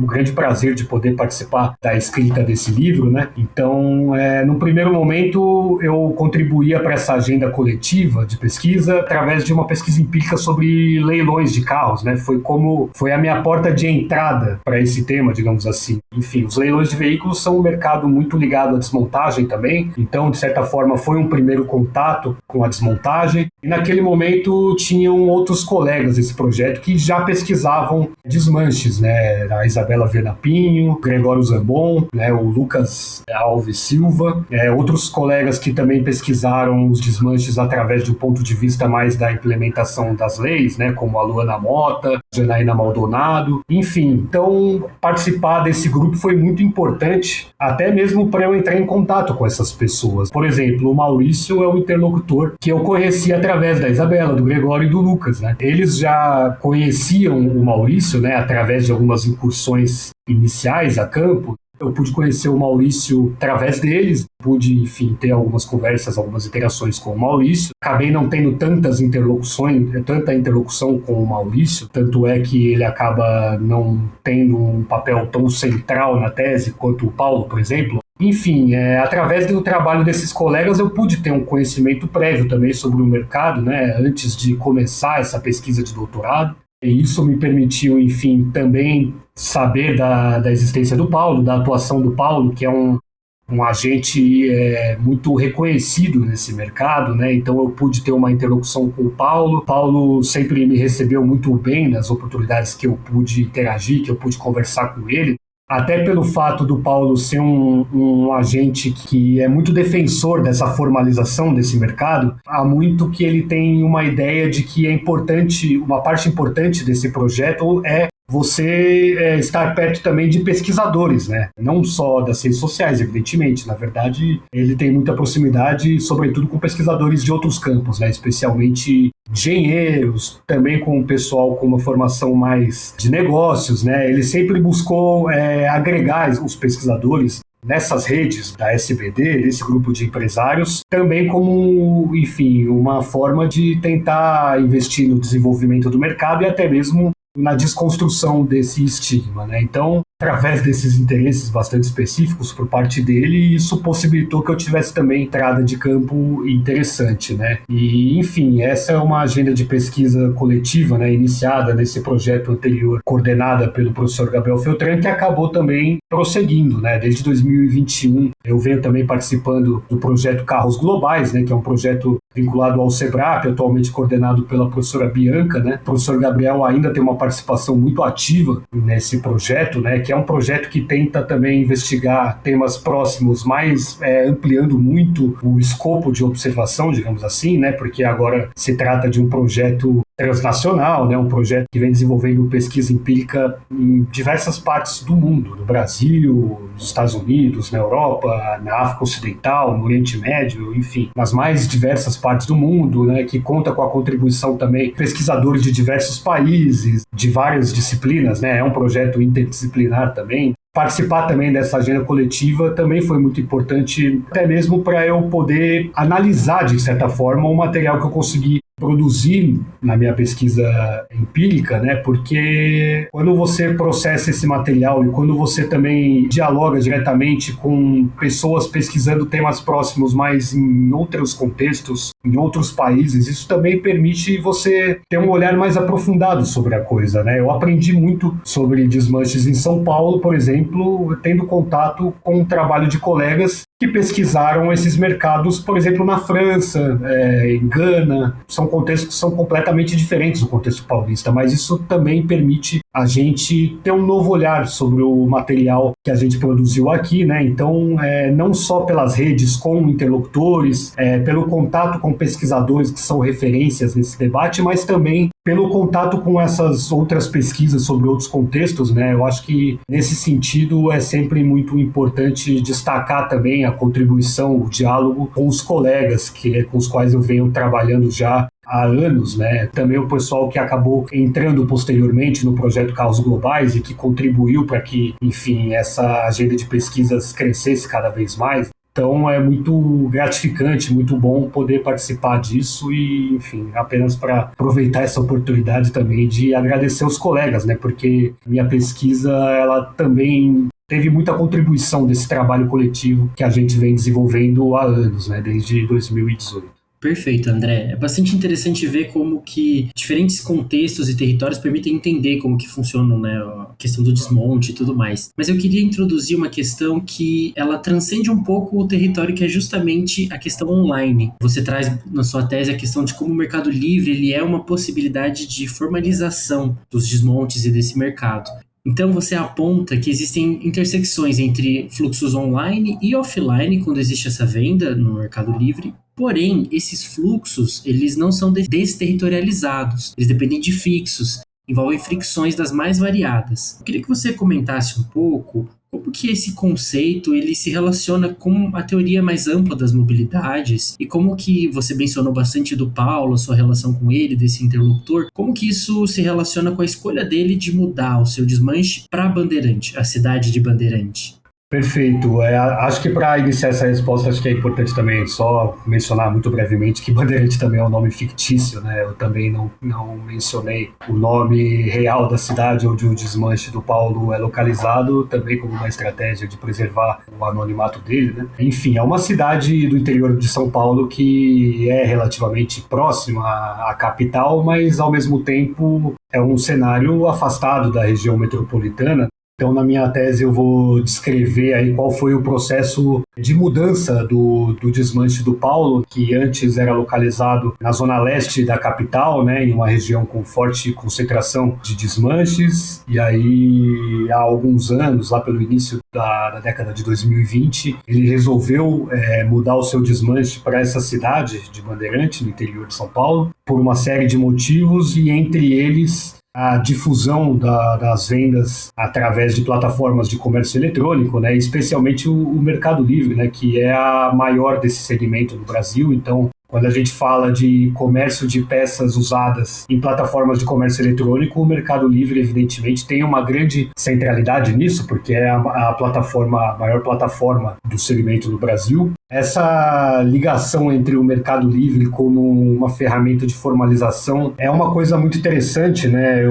grande prazer de poder participar da escrita desse livro, né? Então, no primeiro momento, eu contribuía para essa agenda coletiva de pesquisa através de uma pesquisa empírica sobre leilões de carros, né? Foi a minha porta de entrada para esse tema, digamos assim. Enfim, os leilões de veículos são um mercado muito ligado à desmontagem também, então, de certa forma, foi um primeiro contato com a desmontagem. E naquele momento tinham outros colegas desse projeto que já pesquisavam desmanches, né? A Isabela Viana Pinho, Gregório Zambon, né? O Lucas Alves Silva, outros colegas que também pesquisaram os desmanches através de um ponto de vista mais da implementação das leis, né? Como a Luana Mota, Janaína Maldonado, enfim. Então, participar desse grupo foi muito importante, até mesmo para eu entrar em contato com essas pessoas. Por exemplo, o Maurício é o interlocutor que eu conheci através da Isabela, do Gregório e do Lucas, né? Eles já conheciam o Maurício, né, através de algumas incursões iniciais a campo. Eu pude conhecer o Maurício através deles, pude, enfim, ter algumas conversas, algumas interações com o Maurício. Acabei não tendo tanta interlocução com o Maurício, tanto é que ele acaba não tendo um papel tão central na tese quanto o Paulo, por exemplo. Enfim, através do trabalho desses colegas eu pude ter um conhecimento prévio também sobre o mercado, né, antes de começar essa pesquisa de doutorado. E isso me permitiu, enfim, também saber da existência do Paulo, da atuação do Paulo, que é um agente muito reconhecido nesse mercado, né? Então eu pude ter uma interlocução com o Paulo. O Paulo sempre me recebeu muito bem nas oportunidades que eu pude interagir, que eu pude conversar com ele. Até pelo fato do Paulo ser um agente que é muito defensor dessa formalização desse mercado, há muito que ele tem uma ideia de que é importante, uma parte importante desse projeto é você estar perto também de pesquisadores, né? Não só das ciências sociais, evidentemente. Na verdade, ele tem muita proximidade, sobretudo com pesquisadores de outros campos, né? Especialmente engenheiros, também com o pessoal com uma formação mais de negócios, né? Ele sempre buscou agregar os pesquisadores nessas redes da SBD, desse grupo de empresários, também como, enfim, uma forma de tentar investir no desenvolvimento do mercado e até mesmo na desconstrução desse estigma, né? Então, através desses interesses bastante específicos por parte dele, isso possibilitou que eu tivesse também entrada de campo interessante, né? E, enfim, essa é uma agenda de pesquisa coletiva, né, iniciada nesse projeto anterior, coordenada pelo professor Gabriel Feltran, que acabou também prosseguindo, né? Desde 2021, eu venho também participando do projeto Carros Globais, né, que é um projeto vinculado ao SEBRAP, atualmente coordenado pela professora Bianca, né? O professor Gabriel ainda tem uma participação muito ativa nesse projeto, né, que é um projeto que tenta também investigar temas próximos, mas ampliando muito o escopo de observação, digamos assim, né, porque agora se trata de um projeto transnacional, né, um projeto que vem desenvolvendo pesquisa empírica em diversas partes do mundo, no Brasil, nos Estados Unidos, na Europa, na África Ocidental, no Oriente Médio, enfim, nas mais diversas partes do mundo, né, que conta com a contribuição também de pesquisadores de diversos países, de várias disciplinas, né, é um projeto interdisciplinar também. Participar também dessa agenda coletiva também foi muito importante, até mesmo para eu poder analisar, de certa forma, o material que eu consegui produzir na minha pesquisa empírica, né? Porque quando você processa esse material e quando você também dialoga diretamente com pessoas pesquisando temas próximos, mas em outros contextos, em outros países, isso também permite você ter um olhar mais aprofundado sobre a coisa, né? Eu aprendi muito sobre desmanches em São Paulo, por exemplo, tendo contato com o trabalho de colegas que pesquisaram esses mercados, por exemplo, na França, em Gana. São contextos que são completamente diferentes do contexto paulista, mas isso também permite a gente ter um novo olhar sobre o material que a gente produziu aqui, né? Então, não só pelas redes com interlocutores, pelo contato com pesquisadores que são referências nesse debate, mas também pelo contato com essas outras pesquisas sobre outros contextos, né? Eu acho que, nesse sentido, é sempre muito importante destacar também a contribuição, o diálogo com os colegas com os quais eu venho trabalhando já há anos, né? Também o pessoal que acabou entrando posteriormente no projeto Caos Globais e que contribuiu para que, enfim, essa agenda de pesquisas crescesse cada vez mais. Então é muito gratificante, muito bom poder participar disso e, enfim, apenas para aproveitar essa oportunidade também de agradecer os colegas, né? Porque minha pesquisa, ela também teve muita contribuição desse trabalho coletivo que a gente vem desenvolvendo há anos, né? Desde 2018. Perfeito, André. É bastante interessante ver como que diferentes contextos e territórios permitem entender como que funciona, né, a questão do desmonte e tudo mais. Mas eu queria introduzir uma questão que ela transcende um pouco o território, que é justamente a questão online. Você traz na sua tese a questão de como o Mercado Livre ele é uma possibilidade de formalização dos desmontes e desse mercado. Então você aponta que existem intersecções entre fluxos online e offline quando existe essa venda no Mercado Livre. Porém, esses fluxos, eles não são desterritorializados, eles dependem de fixos, envolvem fricções das mais variadas. Eu queria que você comentasse um pouco como que esse conceito ele se relaciona com a teoria mais ampla das mobilidades e como que você mencionou bastante do Paulo, a sua relação com ele, desse interlocutor, como que isso se relaciona com a escolha dele de mudar o seu desmanche para Bandeirante, a cidade de Bandeirante. Perfeito. Acho que para iniciar essa resposta, acho que é importante também só mencionar muito brevemente que Bandeirante também é um nome fictício, né? Eu também não mencionei o nome real da cidade onde o desmanche do Paulo é localizado, também como uma estratégia de preservar o anonimato dele, né? Enfim, é uma cidade do interior de São Paulo que é relativamente próxima à capital, mas ao mesmo tempo é um cenário afastado da região metropolitana. Então, na minha tese, eu vou descrever aí qual foi o processo de mudança do desmanche do Paulo, que antes era localizado na zona leste da capital, né, em uma região com forte concentração de desmanches. E aí, há alguns anos, lá pelo início da década de 2020, ele resolveu mudar o seu desmanche para essa cidade de Bandeirante, no interior de São Paulo, por uma série de motivos, e entre eles a difusão das vendas através de plataformas de comércio eletrônico, né, especialmente o Mercado Livre, né, que é a maior desse segmento no Brasil. Então, quando a gente fala de comércio de peças usadas em plataformas de comércio eletrônico, o Mercado Livre, evidentemente, tem uma grande centralidade nisso, porque é a maior plataforma do segmento no Brasil. Essa ligação entre o Mercado Livre como uma ferramenta de formalização é uma coisa muito interessante, né?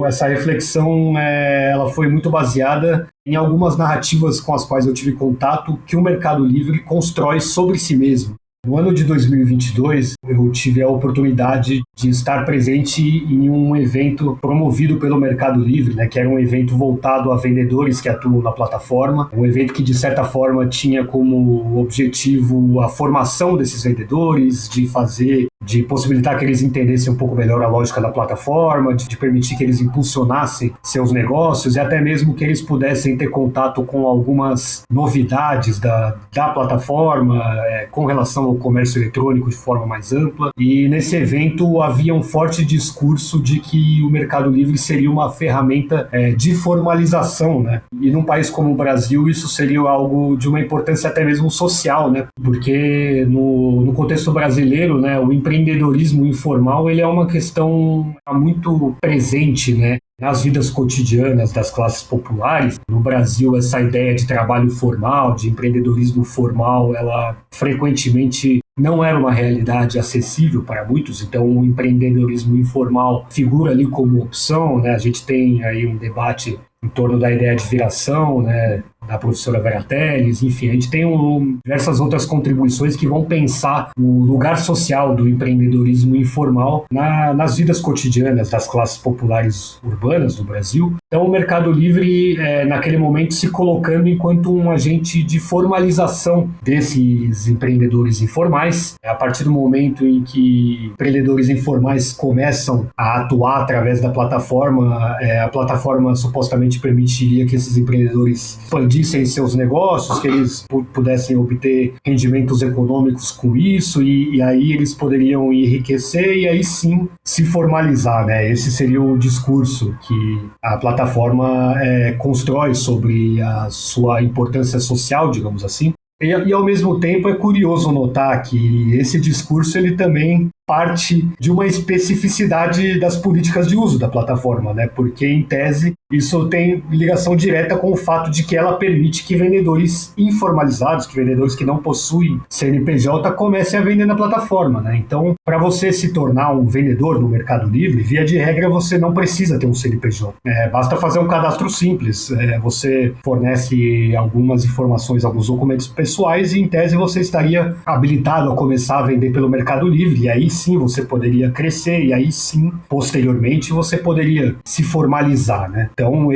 Essa reflexão ela foi muito baseada em algumas narrativas com as quais eu tive contato que o Mercado Livre constrói sobre si mesmo. No ano de 2022, eu tive a oportunidade de estar presente em um evento promovido pelo Mercado Livre, né, que era um evento voltado a vendedores que atuam na plataforma, um evento que, de certa forma, tinha como objetivo a formação desses vendedores, de possibilitar que eles entendessem um pouco melhor a lógica da plataforma, de permitir que eles impulsionassem seus negócios e até mesmo que eles pudessem ter contato com algumas novidades da plataforma, com relação ao comércio eletrônico de forma mais ampla. E nesse evento havia um forte discurso de que o Mercado Livre seria uma ferramenta de formalização, né? E num país como o Brasil isso seria algo de uma importância até mesmo social, né? Porque no contexto brasileiro, né, o empreendedorismo informal ele é uma questão muito presente, né, nas vidas cotidianas das classes populares. No Brasil, essa ideia de trabalho formal, de empreendedorismo formal, ela frequentemente não era uma realidade acessível para muitos, então o empreendedorismo informal figura ali como opção, né? A gente tem aí um debate em torno da ideia de viração, né, da professora Vera Teles, enfim, a gente tem diversas outras contribuições que vão pensar o lugar social do empreendedorismo informal nas vidas cotidianas das classes populares urbanas do Brasil. Então, o Mercado Livre, naquele momento, se colocando enquanto um agente de formalização desses empreendedores informais. A partir do momento em que empreendedores informais começam a atuar através da plataforma, a plataforma supostamente permitiria que esses empreendedores expandissem seus negócios, que eles pudessem obter rendimentos econômicos com isso, e aí eles poderiam enriquecer e aí sim se formalizar, né? Esse seria o discurso que a plataforma constrói sobre a sua importância social, digamos assim. E ao mesmo tempo é curioso notar que esse discurso ele também parte de uma especificidade das políticas de uso da plataforma, né? Porque, em tese, isso tem ligação direta com o fato de que ela permite que vendedores informalizados, que vendedores que não possuem CNPJ, comecem a vender na plataforma, né? Então, para você se tornar um vendedor no Mercado Livre, via de regra, você não precisa ter um CNPJ. Basta fazer um cadastro simples. Você fornece algumas informações, alguns documentos pessoais e, em tese, você estaria habilitado a começar a vender pelo Mercado Livre, e aí sim você poderia crescer, e aí sim, posteriormente, você poderia se formalizar, né? Então,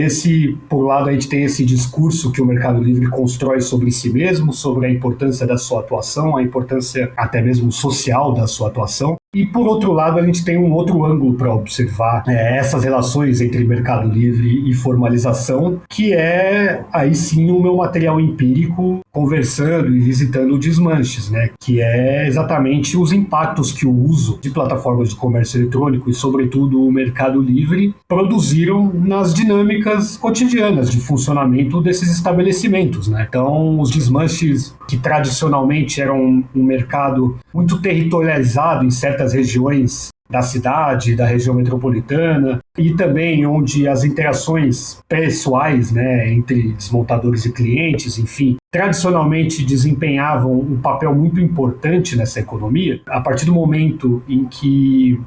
por um lado, a gente tem esse discurso que o Mercado Livre constrói sobre si mesmo, sobre a importância da sua atuação, a importância até mesmo social da sua atuação. E, por outro lado, a gente tem um outro ângulo para observar essas relações entre Mercado Livre e formalização, que é, aí sim, o meu material empírico conversando e visitando desmanches, né? Que é exatamente os impactos que o uso de plataformas de comércio eletrônico e, sobretudo, o Mercado Livre produziram nas dinâmicas cotidianas de funcionamento desses estabelecimentos, né? Então, os desmanches que tradicionalmente eram um mercado muito territorializado em certas regiões da cidade, da região metropolitana, e também onde as interações pessoais, né, entre desmontadores e clientes, enfim, tradicionalmente desempenhavam um papel muito importante nessa economia. A partir do momento em que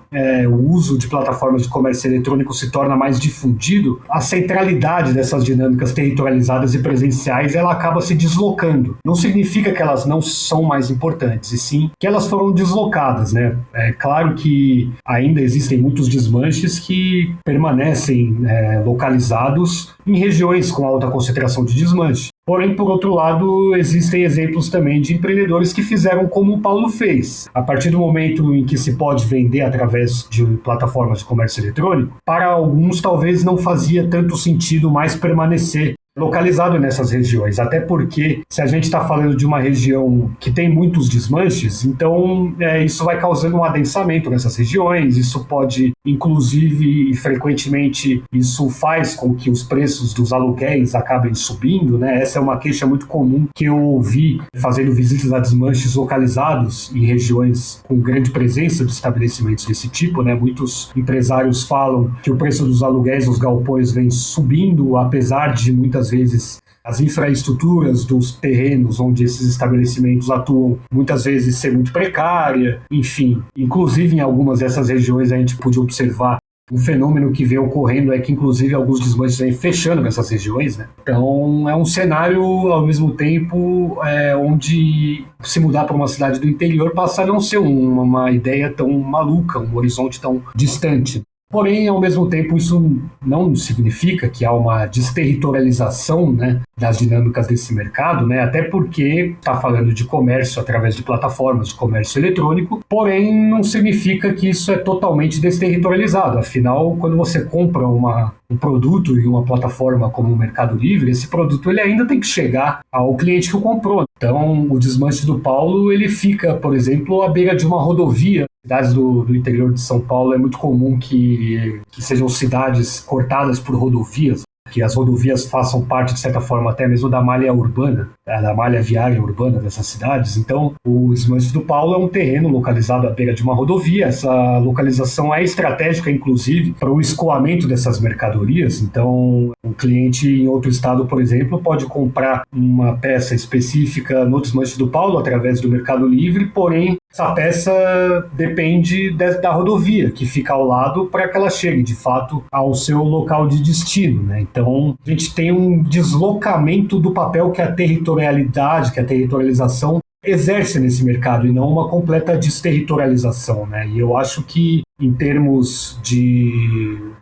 o uso de plataformas de comércio eletrônico se torna mais difundido, a centralidade dessas dinâmicas territorializadas e presenciais ela acaba se deslocando. Não significa que elas não são mais importantes, e sim que elas foram deslocadas, né? É claro que ainda existem muitos desmanches que permanecem localizados em regiões com alta concentração de desmanche. Porém, por outro lado, existem exemplos também de empreendedores que fizeram como o Paulo fez. A partir do momento em que se pode vender através de plataformas de comércio eletrônico, para alguns talvez não fazia tanto sentido mais permanecer localizado nessas regiões, até porque se a gente está falando de uma região que tem muitos desmanches, então isso vai causando um adensamento nessas regiões, isso pode, inclusive, e frequentemente, isso faz com que os preços dos aluguéis acabem subindo, né? Essa é uma queixa muito comum que eu ouvi fazendo visitas a desmanches localizados em regiões com grande presença de estabelecimentos desse tipo, né? Muitos empresários falam que o preço dos aluguéis dos galpões vem subindo, apesar de muitas vezes as infraestruturas dos terrenos onde esses estabelecimentos atuam muitas vezes ser muito precária, enfim. Inclusive em algumas dessas regiões a gente pôde observar um fenômeno que vem ocorrendo é que inclusive alguns desmanches vêm fechando nessas regiões, né? Então é um cenário ao mesmo tempo onde se mudar para uma cidade do interior passa a não ser uma ideia tão maluca, um horizonte tão distante. Porém, ao mesmo tempo, isso não significa que há uma desterritorialização, né, das dinâmicas desse mercado, né, até porque está falando de comércio através de plataformas de comércio eletrônico, porém não significa que isso é totalmente desterritorializado. Afinal, quando você compra um produto em uma plataforma como o Mercado Livre, esse produto ele ainda tem que chegar ao cliente que o comprou. Então, o desmanche do Paulo ele fica, por exemplo, à beira de uma rodovia. Cidades do interior de São Paulo é muito comum que sejam cidades cortadas por rodovias, que as rodovias façam parte, de certa forma, até mesmo da malha urbana, da malha viária urbana dessas cidades. Então, o desmanche do Paulo é um terreno localizado à beira de uma rodovia. Essa localização é estratégica, inclusive, para o escoamento dessas mercadorias. Então, um cliente em outro estado, por exemplo, pode comprar uma peça específica no desmanche do Paulo através do Mercado Livre, porém, essa peça depende da rodovia que fica ao lado para que ela chegue, de fato, ao seu local de destino, né? Então, a gente tem um deslocamento do papel que a territorialidade, que a territorialização exerce nesse mercado e não uma completa desterritorialização, né? E eu acho que, em termos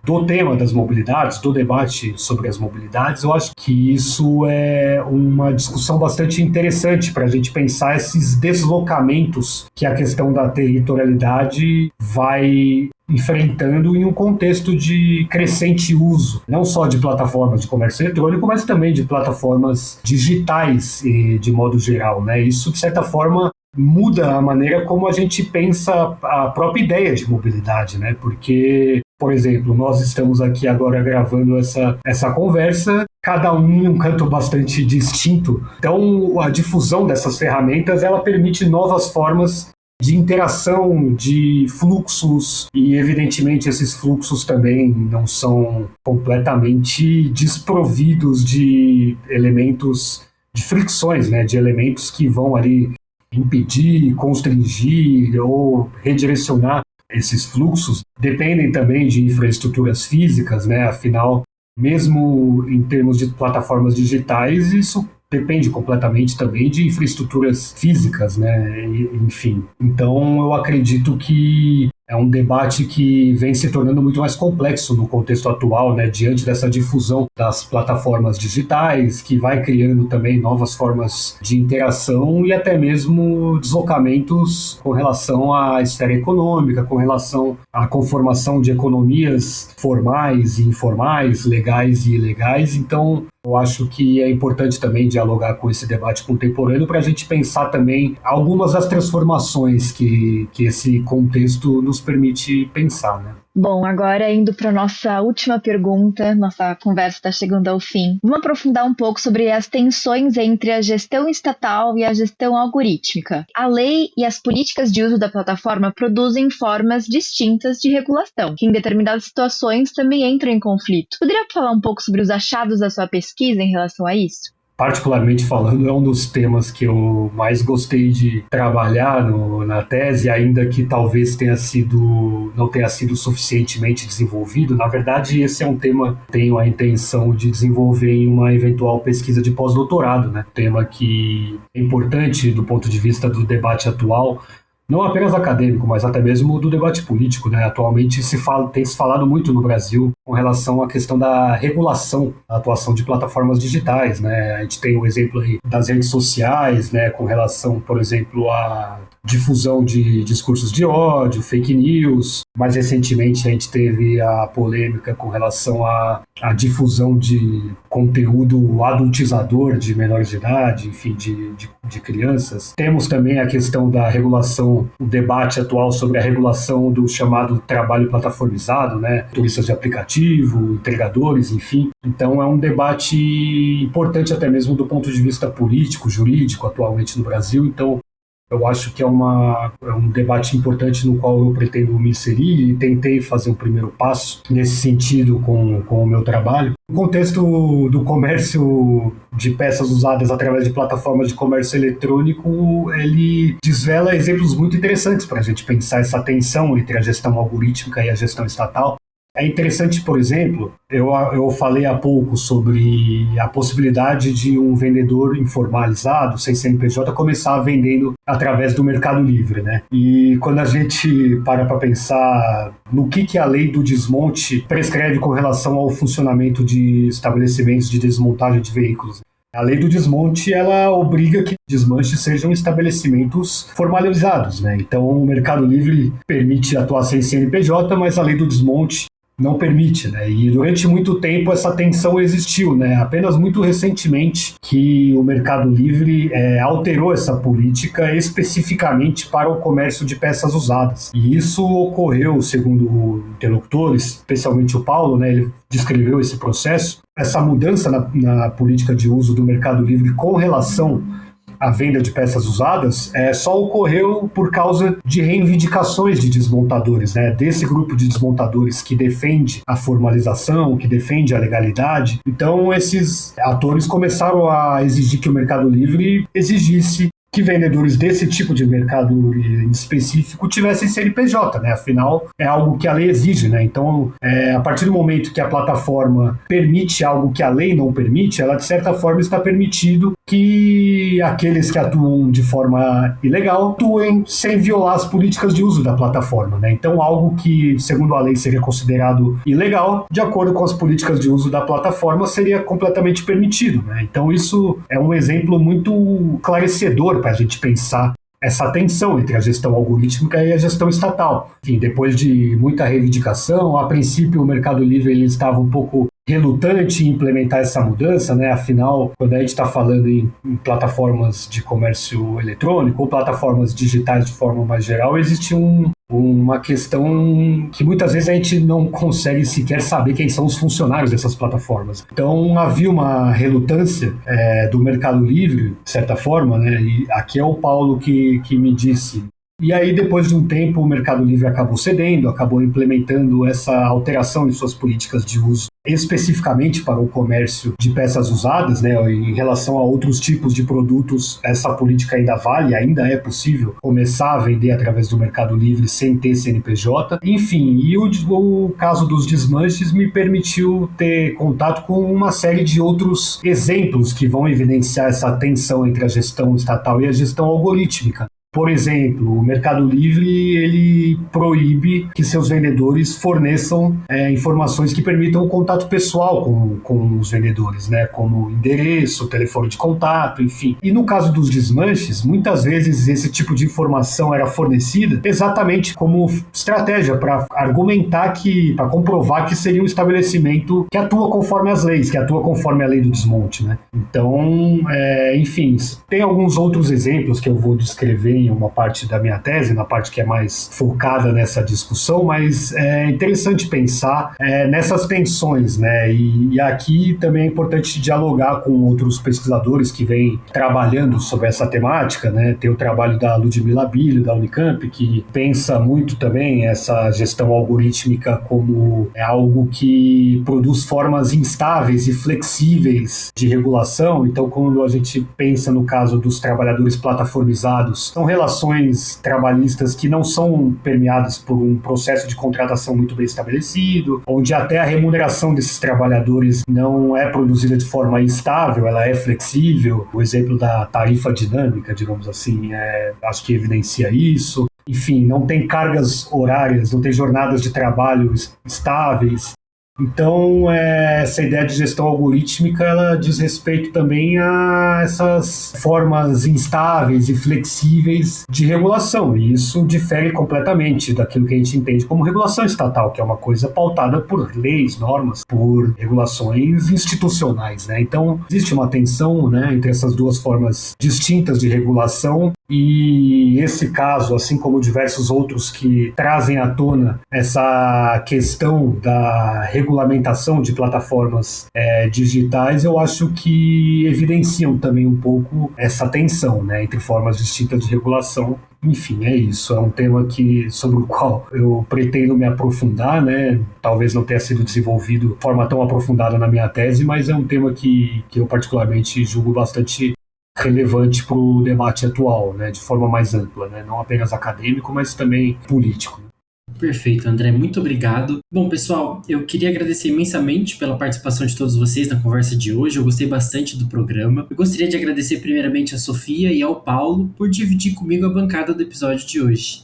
do tema das mobilidades, do debate sobre as mobilidades, eu acho que isso é uma discussão bastante interessante para a gente pensar esses deslocamentos que a questão da territorialidade vai enfrentando em um contexto de crescente uso, não só de plataformas de comércio eletrônico, mas também de plataformas digitais, de modo geral, né? Isso, de certa forma, muda a maneira como a gente pensa a própria ideia de mobilidade, né? Porque, por exemplo, nós estamos aqui agora gravando essa conversa, cada um em um canto bastante distinto. Então, a difusão dessas ferramentas, ela permite novas formas de interação, de fluxos, e evidentemente esses fluxos também não são completamente desprovidos de elementos, de fricções, né? De elementos que vão ali impedir, constringir ou redirecionar esses fluxos. Dependem também de infraestruturas físicas, né? Afinal, mesmo em termos de plataformas digitais, isso depende completamente também de infraestruturas físicas, né? Enfim. Então, eu acredito que é um debate que vem se tornando muito mais complexo no contexto atual, né? Diante dessa difusão das plataformas digitais, que vai criando também novas formas de interação e até mesmo deslocamentos com relação à esfera econômica, com relação à conformação de economias formais e informais, legais e ilegais. Então, eu acho que é importante também dialogar com esse debate contemporâneo para a gente pensar também algumas das transformações que esse contexto nos permite pensar, né? Bom, agora indo para a nossa última pergunta, nossa conversa está chegando ao fim. Vamos aprofundar um pouco sobre as tensões entre a gestão estatal e a gestão algorítmica. A lei e as políticas de uso da plataforma produzem formas distintas de regulação, que em determinadas situações também entram em conflito. Poderia falar um pouco sobre os achados da sua pesquisa em relação a isso? Particularmente falando, é um dos temas que eu mais gostei de trabalhar na tese, ainda que talvez não tenha sido suficientemente desenvolvido. Na verdade, esse é um tema que tenho a intenção de desenvolver em uma eventual pesquisa de pós-doutorado, né? Tema que é importante do ponto de vista do debate atual, não apenas acadêmico, mas até mesmo do debate político, né? Atualmente tem se falado muito no Brasil com relação à questão da regulação da atuação de plataformas digitais, né? A gente tem o exemplo aí das redes sociais, né? Com relação, por exemplo, à difusão de discursos de ódio, fake news. Mais recentemente a gente teve a polêmica com relação à difusão de conteúdo adultizador de menores de idade, enfim, de crianças. Temos também a questão da regulação, o debate atual sobre a regulação do chamado trabalho plataformizado, né? Turistas de aplicativo, entregadores, enfim. Então é um debate importante até mesmo do ponto de vista político, jurídico, atualmente no Brasil. Então, eu acho que é um debate importante no qual eu pretendo me inserir e tentei fazer um primeiro passo nesse sentido com o meu trabalho. O contexto do comércio de peças usadas através de plataformas de comércio eletrônico, ele desvela exemplos muito interessantes para a gente pensar essa tensão entre a gestão algorítmica e a gestão estatal. É interessante, por exemplo, eu falei há pouco sobre a possibilidade de um vendedor informalizado, sem CNPJ, começar vendendo através do Mercado Livre, né? E quando a gente para pensar no que a lei do desmonte prescreve com relação ao funcionamento de estabelecimentos de desmontagem de veículos, a lei do desmonte, ela obriga que desmanches sejam estabelecimentos formalizados, né? Então, o Mercado Livre permite atuar sem CNPJ, mas a lei do desmonte não permite, né? E durante muito tempo essa tensão existiu, né? Apenas muito recentemente que o Mercado Livre alterou essa política especificamente para o comércio de peças usadas. E isso ocorreu, segundo interlocutores, especialmente o Paulo, né? Ele descreveu esse processo. Essa mudança na política de uso do Mercado Livre com relação a venda de peças usadas só ocorreu por causa de reivindicações de desmontadores, né? Desse grupo de desmontadores que defende a formalização, que defende a legalidade. Então, esses atores começaram a exigir que o Mercado Livre exigisse que vendedores desse tipo de mercado específico tivessem CNPJ, né? Afinal, é algo que a lei exige, né? Então, a partir do momento que a plataforma permite algo que a lei não permite, ela, de certa forma, está permitido que aqueles que atuam de forma ilegal atuem sem violar as políticas de uso da plataforma, né? Então, algo que, segundo a lei, seria considerado ilegal, de acordo com as políticas de uso da plataforma, seria completamente permitido, né? Então, isso é um exemplo muito esclarecedor para a gente pensar essa tensão entre a gestão algorítmica e a gestão estatal. Enfim, depois de muita reivindicação, a princípio o Mercado Livre ele estava um pouco relutante em implementar essa mudança, né? Afinal, quando a gente está falando em plataformas de comércio eletrônico ou plataformas digitais de forma mais geral, existe uma questão que muitas vezes a gente não consegue sequer saber quem são os funcionários dessas plataformas. Então havia uma relutância do Mercado Livre, de certa forma, né? E aqui é o Paulo que me disse. E aí, depois de um tempo, o Mercado Livre acabou cedendo, acabou implementando essa alteração em suas políticas de uso, especificamente para o comércio de peças usadas, né? Em relação a outros tipos de produtos, essa política ainda vale, ainda é possível começar a vender através do Mercado Livre sem ter CNPJ. Enfim, e o caso dos desmanches me permitiu ter contato com uma série de outros exemplos que vão evidenciar essa tensão entre a gestão estatal e a gestão algorítmica. Por exemplo, o Mercado Livre ele proíbe que seus vendedores forneçam informações que permitam o contato pessoal com os vendedores, né? Como endereço, telefone de contato, enfim. E no caso dos desmanches, muitas vezes esse tipo de informação era fornecida exatamente como estratégia para argumentar para comprovar que seria um estabelecimento que atua conforme as leis, que atua conforme a lei do desmonte, né? Então, enfim, tem alguns outros exemplos que eu vou descrever em uma parte da minha tese, na parte que é mais focada nessa discussão, mas é interessante pensar nessas tensões, né? E aqui também é importante dialogar com outros pesquisadores que vêm trabalhando sobre essa temática, né? Tem o trabalho da Ludmila Bilho, da Unicamp, que pensa muito também essa gestão algorítmica como algo que produz formas instáveis e flexíveis de regulação. Então, quando a gente pensa no caso dos trabalhadores plataformizados, são relações trabalhistas que não são permeadas por um processo de contratação muito bem estabelecido, onde até a remuneração desses trabalhadores não é produzida de forma estável, ela é flexível. O exemplo da tarifa dinâmica, digamos assim, acho que evidencia isso. Enfim, não tem cargas horárias, não tem jornadas de trabalho estáveis. Então, essa ideia de gestão algorítmica, ela diz respeito também a essas formas instáveis e flexíveis de regulação, e isso difere completamente daquilo que a gente entende como regulação estatal, que é uma coisa pautada por leis, normas, por regulações institucionais, né? Então, existe uma tensão, né, entre essas duas formas distintas de regulação, e esse caso, assim como diversos outros que trazem à tona essa questão da regulamentação de plataformas digitais, eu acho que evidenciam também um pouco essa tensão, né, entre formas distintas de regulação. Enfim, é isso. É um tema sobre o qual eu pretendo me aprofundar, né? Talvez não tenha sido desenvolvido de forma tão aprofundada na minha tese, mas é um tema que eu particularmente julgo bastante relevante para o debate atual, né, de forma mais ampla, né, não apenas acadêmico, mas também político. Perfeito, André, muito obrigado. Bom, pessoal, eu queria agradecer imensamente pela participação de todos vocês na conversa de hoje. Eu gostei bastante do programa. Eu gostaria de agradecer primeiramente a Sofia e ao Paulo por dividir comigo a bancada do episódio de hoje.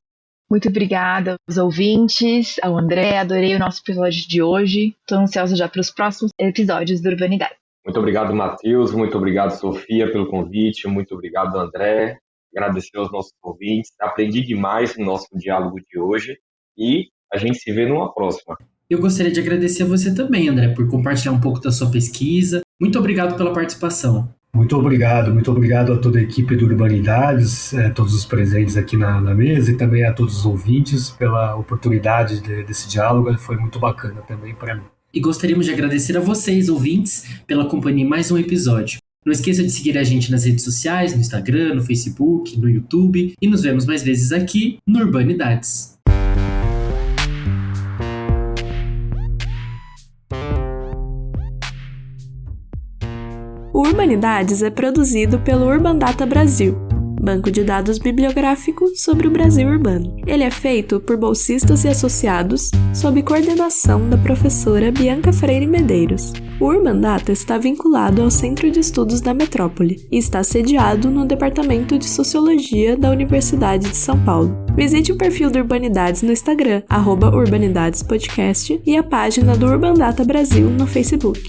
Muito obrigada aos ouvintes, ao André, adorei o nosso episódio de hoje. Estou ansiosa já para os próximos episódios do Urbanidade. Muito obrigado, Matheus. Muito obrigado, Sofia, pelo convite. Muito obrigado, André. Agradecer aos nossos ouvintes. Aprendi demais no nosso diálogo de hoje e a gente se vê numa próxima. Eu gostaria de agradecer a você também, André, por compartilhar um pouco da sua pesquisa. Muito obrigado pela participação. Muito obrigado a toda a equipe do Urbanidades, todos os presentes aqui na mesa e também a todos os ouvintes pela oportunidade desse diálogo. Foi muito bacana também para mim. E gostaríamos de agradecer a vocês, ouvintes, pela companhia em mais um episódio. Não esqueça de seguir a gente nas redes sociais, no Instagram, no Facebook, no YouTube, e nos vemos mais vezes aqui no Urbanidades. O Urbanidades é produzido pelo Urbandata Brasil. banco de dados bibliográfico sobre o Brasil urbano. Ele é feito por bolsistas e associados, sob coordenação da professora Bianca Freire Medeiros. O Urban Data está vinculado ao Centro de Estudos da Metrópole e está sediado no Departamento de Sociologia da Universidade de São Paulo. Visite o perfil do Urbanidades no Instagram, @Urbanidadespodcast, e a página do Urban Data Brasil no Facebook.